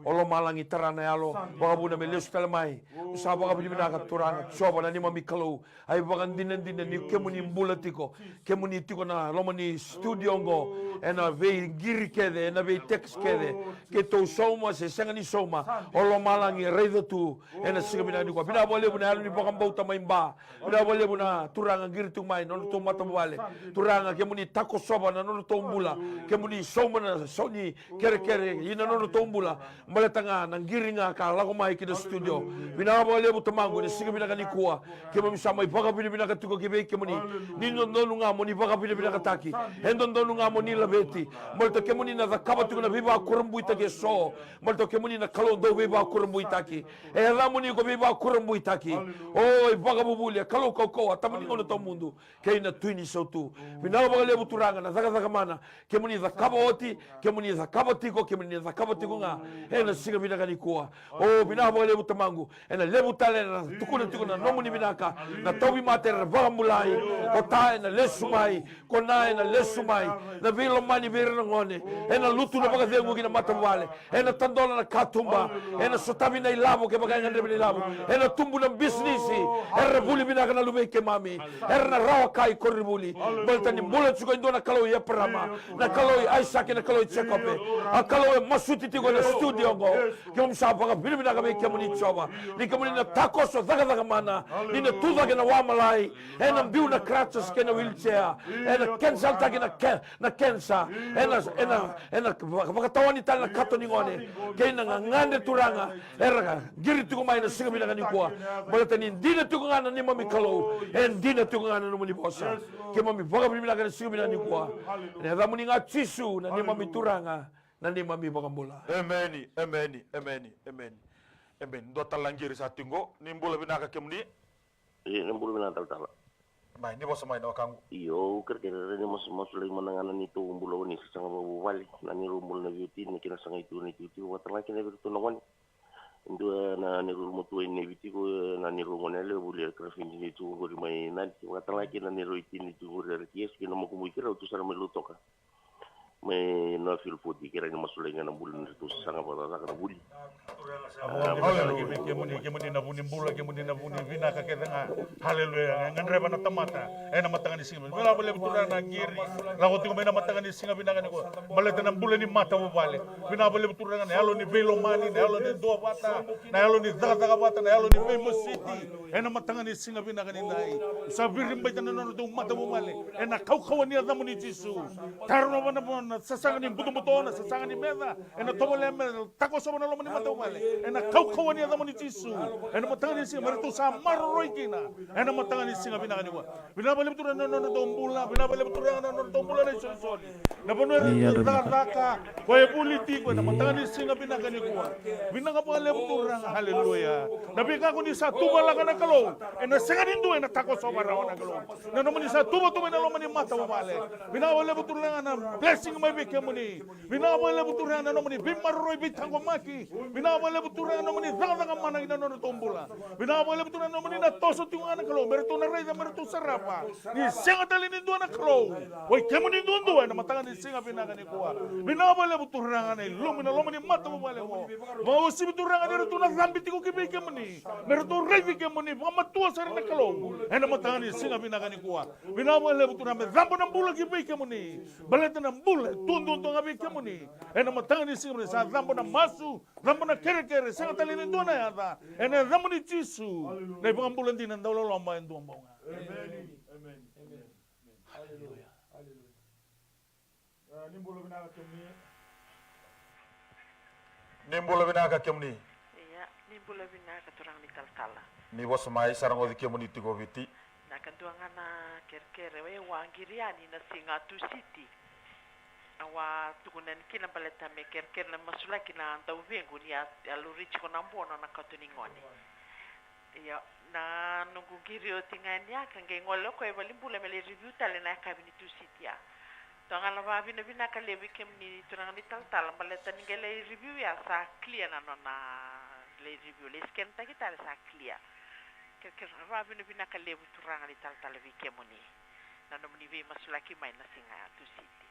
[SPEAKER 2] olo malangi tarana yalo baka buna melesu talamai sa baka binaka turanga soba na ni mami kalau ay baka dinan ni kemuni mbulatiko kemuni tiko na lomani studio ngo ena ve giri kede ena ve text kede kito soma se sangani soma olo malangi redo tu ena siga binani ko bina bole buna ni baka mbauta maimba bina bole buna turanga giri tu mai non to mata bale turanga kemuni tako soba na non to mbula kemuni soma na soni kere ina nono tombula maletanga nang giringa ka lago mai ki studio bina bole bu tamango ni siga bina kani kuwa ke mo misama ipaga bina ka tuko ke be ke moni ni no nga moni paga bina ka taki endo no nga moni la beti molto ke moni na zakaba tuko na biba kurumbu itake so molto ke moni na kalo do biba kurumbu itaki e la moni ko biba kurumbu itaki o ipaga bubuli kalo koko atamani ono to mundo ke ina tuini so tu bina bole bu turanga na zaka mana ke moni zakaba oti ke moni zakaba tiko kemini za kabati kunga ena siga binaka ni kuwa o binaka bo lebu tamangu ena lebu tale na tukuna nomuni binaka na tobi mater vambulai o ta ena lesumai kona ena lesumai na vilo mani virna ngone ena lutu na baka zengu kina matawale ena tandola na katumba ena sotabi na ilabo ke baka ngandre bin ilabo ena tumbu na businessi erre buli binaka na lube ke mami erna rawa kai korribuli boltani mulat suko indona kalau ya perama na kalau Isaac na kalau Chekope kalau masuti tigo na studio go kung sapa ka binibina kami kemuni choba ni kemuni na takos so daga mana ni na tuza ke na wamalai ena biu na crutches ke na wheelchair ena cancel ta ke na cancer ena bakatawani tal na kato ni ngone ke na ngande turanga era giri tigo mai na siga bina kani kwa bolata ni dina tigo ngana ni mami kalau en dina tigo ngana no muni bosa ke mami boga binibina kani siga bina ni kwa ne da muni ngachisu na ni mami turanga nani mami bagambula
[SPEAKER 3] ameni Ben do talangiri sa tinggo nimbula binaka kemni.
[SPEAKER 16] Nimbula binaka tala.
[SPEAKER 3] Mai ni bosa mai no kangu.
[SPEAKER 16] Iyo kerkera ni mas lagi mananganan itu umbulo ni sanga bawali nani rumbul na beauty ni kina sanga itu watala kina bertu nawan. Indo na ni rumu tu ni beauty ko na ni rumu na le buli krafin ni tu ngori mai nanti watala kina ni roiti ni tu ngori kies kina mo kumikira tu sara melutoka. Me no feel putih kira ni masulai ngana bulan itu sanga bawala kana buli.
[SPEAKER 5] Kemuni na bunin bula kemuni na bunin vina ka kedanga haleluya ngandre bana tamata na matanga ni singa mala bale butura na giri la ko tingo na matanga ni singa bina ka ko maleta na bula ni mata mo bale bina bale butura na halo ni belo mani na halo ni do bata na halo ni daga bata na halo ni famous city na matanga ni singa bina ka ni dai sabirim ba tan no do mata mo bale na kau ni da mo ni jisu tarno bana sasanga ni buto na sasanga ni meda na tobole me tako so na lo ni mata mo bale na kau ni da mo ni jisu ena matanga ni singa mertu sa marroi kina ena matanga ni singa bina kaniwa bina bale butura no tombula bina bale butura no tombula ni sonsoni na bono raka ko e politiko ena matanga ni singa bina kaniwa bina ka bale butura haleluya na bika ko ni sa tubala kana kalo ena singa ni ndo ena tako so bara ona kalo na no ni sa tuba na lo mani mata mo bale bina bale butura na blessing mai bike muni bina bale butura na no mani bimarroi bitango maki bina bale butura no mani daga mana ina no tombula bina bale butura no mani na toso tingo ana kalo merto na reza merto sarapa ni senga tali ni do na kalo oi kemuni do na matanga ni senga bina kani kuwa bina bale butura na lumina lo mani mata mo bale mo mo si butura na to na zambi tiko kibe kemuni merto revi kemuni mama tua sar na kalo ena matanga ni senga bina kani kuwa bina bale butura me zambo na bula kibe kemuni bale na bula tundu to ngabe kemuni ena matanga ni senga sa zambo na masu zambo na kere senga tali ni do na ya ena zambo ni jisu na pangambulan din ang daw lomba yung duwang baunga. Amen. Hallelujah.
[SPEAKER 3] Nimbula binaka kemni.
[SPEAKER 13] Iya, nimbula binaka turang ni taltala.
[SPEAKER 3] Ni bosa mai sarang odi kemuni tigo viti.
[SPEAKER 13] Nakaduanga na kerkere we wangiriani na Singatu City. Awa tukunan kina baleta me kerkere na masula kina antau vengu ni alurichi ko nambono na katuningoni. Iya, na nungu girio tingania kange ngolo ko e balimbula mele review tale na Cabinetu City ya. Tanga la ba bina ka lewi kem ni tunang ni tal baleta ngele review ya sa clear na na le review le scan ta kita sa clear. Kerkere ba bina ka lewi turang ni tal vi kemoni. Na no mni ve masulaki mai na Singatu City.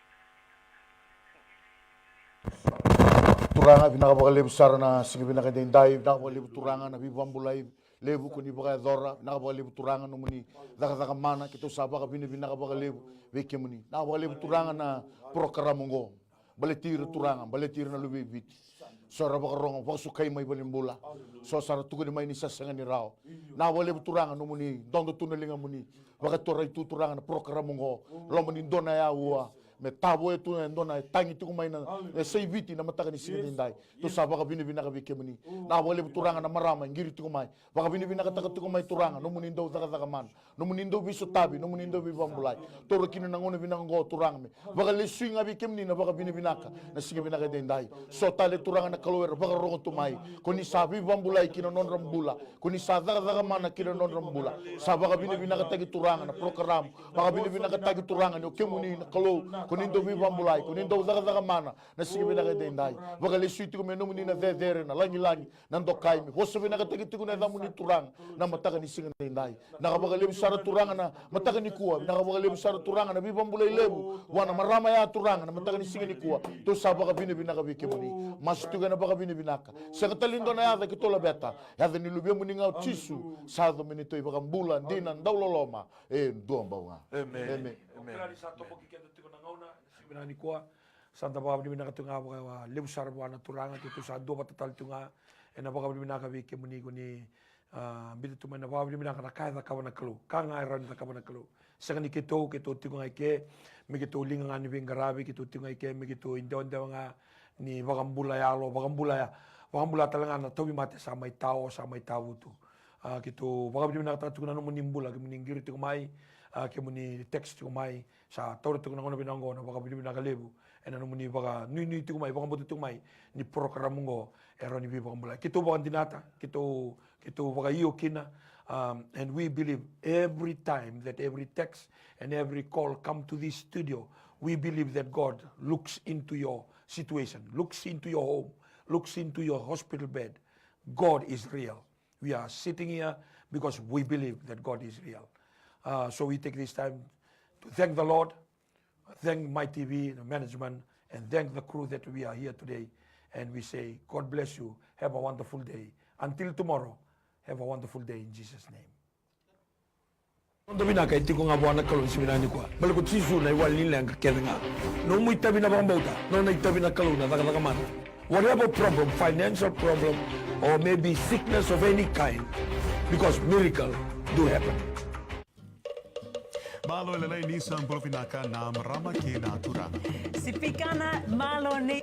[SPEAKER 4] Turanga binaka baka lebu sarana singa binaka dendai binaka baka lebu turanga na bibambulai lebu kuni baka dora binaka baka lebu turanga no muni daka mana kita usaba ka binaka baka lebu veke muni na baka lebu turanga na prokaramongo baletir turanga baletir na lubi bit sora baka ronga baka sukai mai balimbula so sara tuku ni mai ni sasanga ni rao na baka lebu turanga no muni dondo tunalinga muni baka torai tu turanga na prokaramongo lo muni dona ya ua me tabo e tu ndona tangi tu mai na sei viti na mataka ni sinindai tu saba ka bini ka bike muni na bole turanga na marama ngiri tu mai baka bini ka taka tu mai turanga no muni ndo taka man no muni ndo biso tabi no muni ndo bi bambulai toro kinu na ngone bina ngo turanga me baka le swinga bike muni na baka bini ka na singa ka dendai so tale turanga na kaloer baka rongo tu mai koni sabi bambulai kino non rambula koni sa taka mana kino non rambula saba ka bini ka tagi turanga na program baka bini ka tagi turanga no kemuni na kalo kunindo bibambulai kunindo daga mana na sige binaka dendai baka le suiti ko menu ni na dedere na langi na ndokai mi hoso binaka tagiti ko na damu ni turang na mataka ni singa dendai na baka le sara turanga na mataka ni kuwa na baka le sara turanga na bibambulai lebu wana marama ya turanga na mataka ni singa ni kuwa to sabaka binaka bikemuni mastuga na baka binaka sega talindo na ya kitola beta ya ni lubia muni ngau tisu sa do minito baka mbula ndina ndawloloma ndomba
[SPEAKER 2] amen binani kuwa santa baba ni binaka tunga wa lebu sarwa na turanga tu sa do batatal tunga ena baba ni binaka vike muni ko ni bitu tu mana baba ni binaka kai da kawana klu kanga ran da kawana klu sagani ke tunga ke mi ke to linga ni bingarabi ke to tunga ke mi ke to indonda nga ni bagambula ya lo bagambula talanga na tobi mate sa mai tao tu ke to baba ni binaka tunga no muni mbula ke muni ngiri tu mai ke muni text ko mai sa tore tu ngona binango na baka bina kalebu ena no muni baka nui tu mai baka botu tu mai ni program ngo eroni bi baka mulai kito baka dinata kito baka io kina and we believe every time that every text and every call come to this studio, we believe that God looks into your situation, looks into your home, looks into your hospital bed. God is real. We are sitting here because we believe that God is real. So we take this time to thank the Lord, thank My TV, the management, and thank the crew that we are here today. And we say, God bless you. Have a wonderful day. Until tomorrow, have a wonderful day in Jesus' name. Ndo binaka itiko nga bwana kalon siminani kwa. Balikot sisu na iwalin lang kakeda nga. No mo itabi na bambauta, no na itabi na kalon na taka whatever problem, financial problem, or maybe sickness of any kind, because miracle do happen.
[SPEAKER 17] Malo ilalay nisan pulupinaka na marama kina turang.
[SPEAKER 18] Sipikana malo ni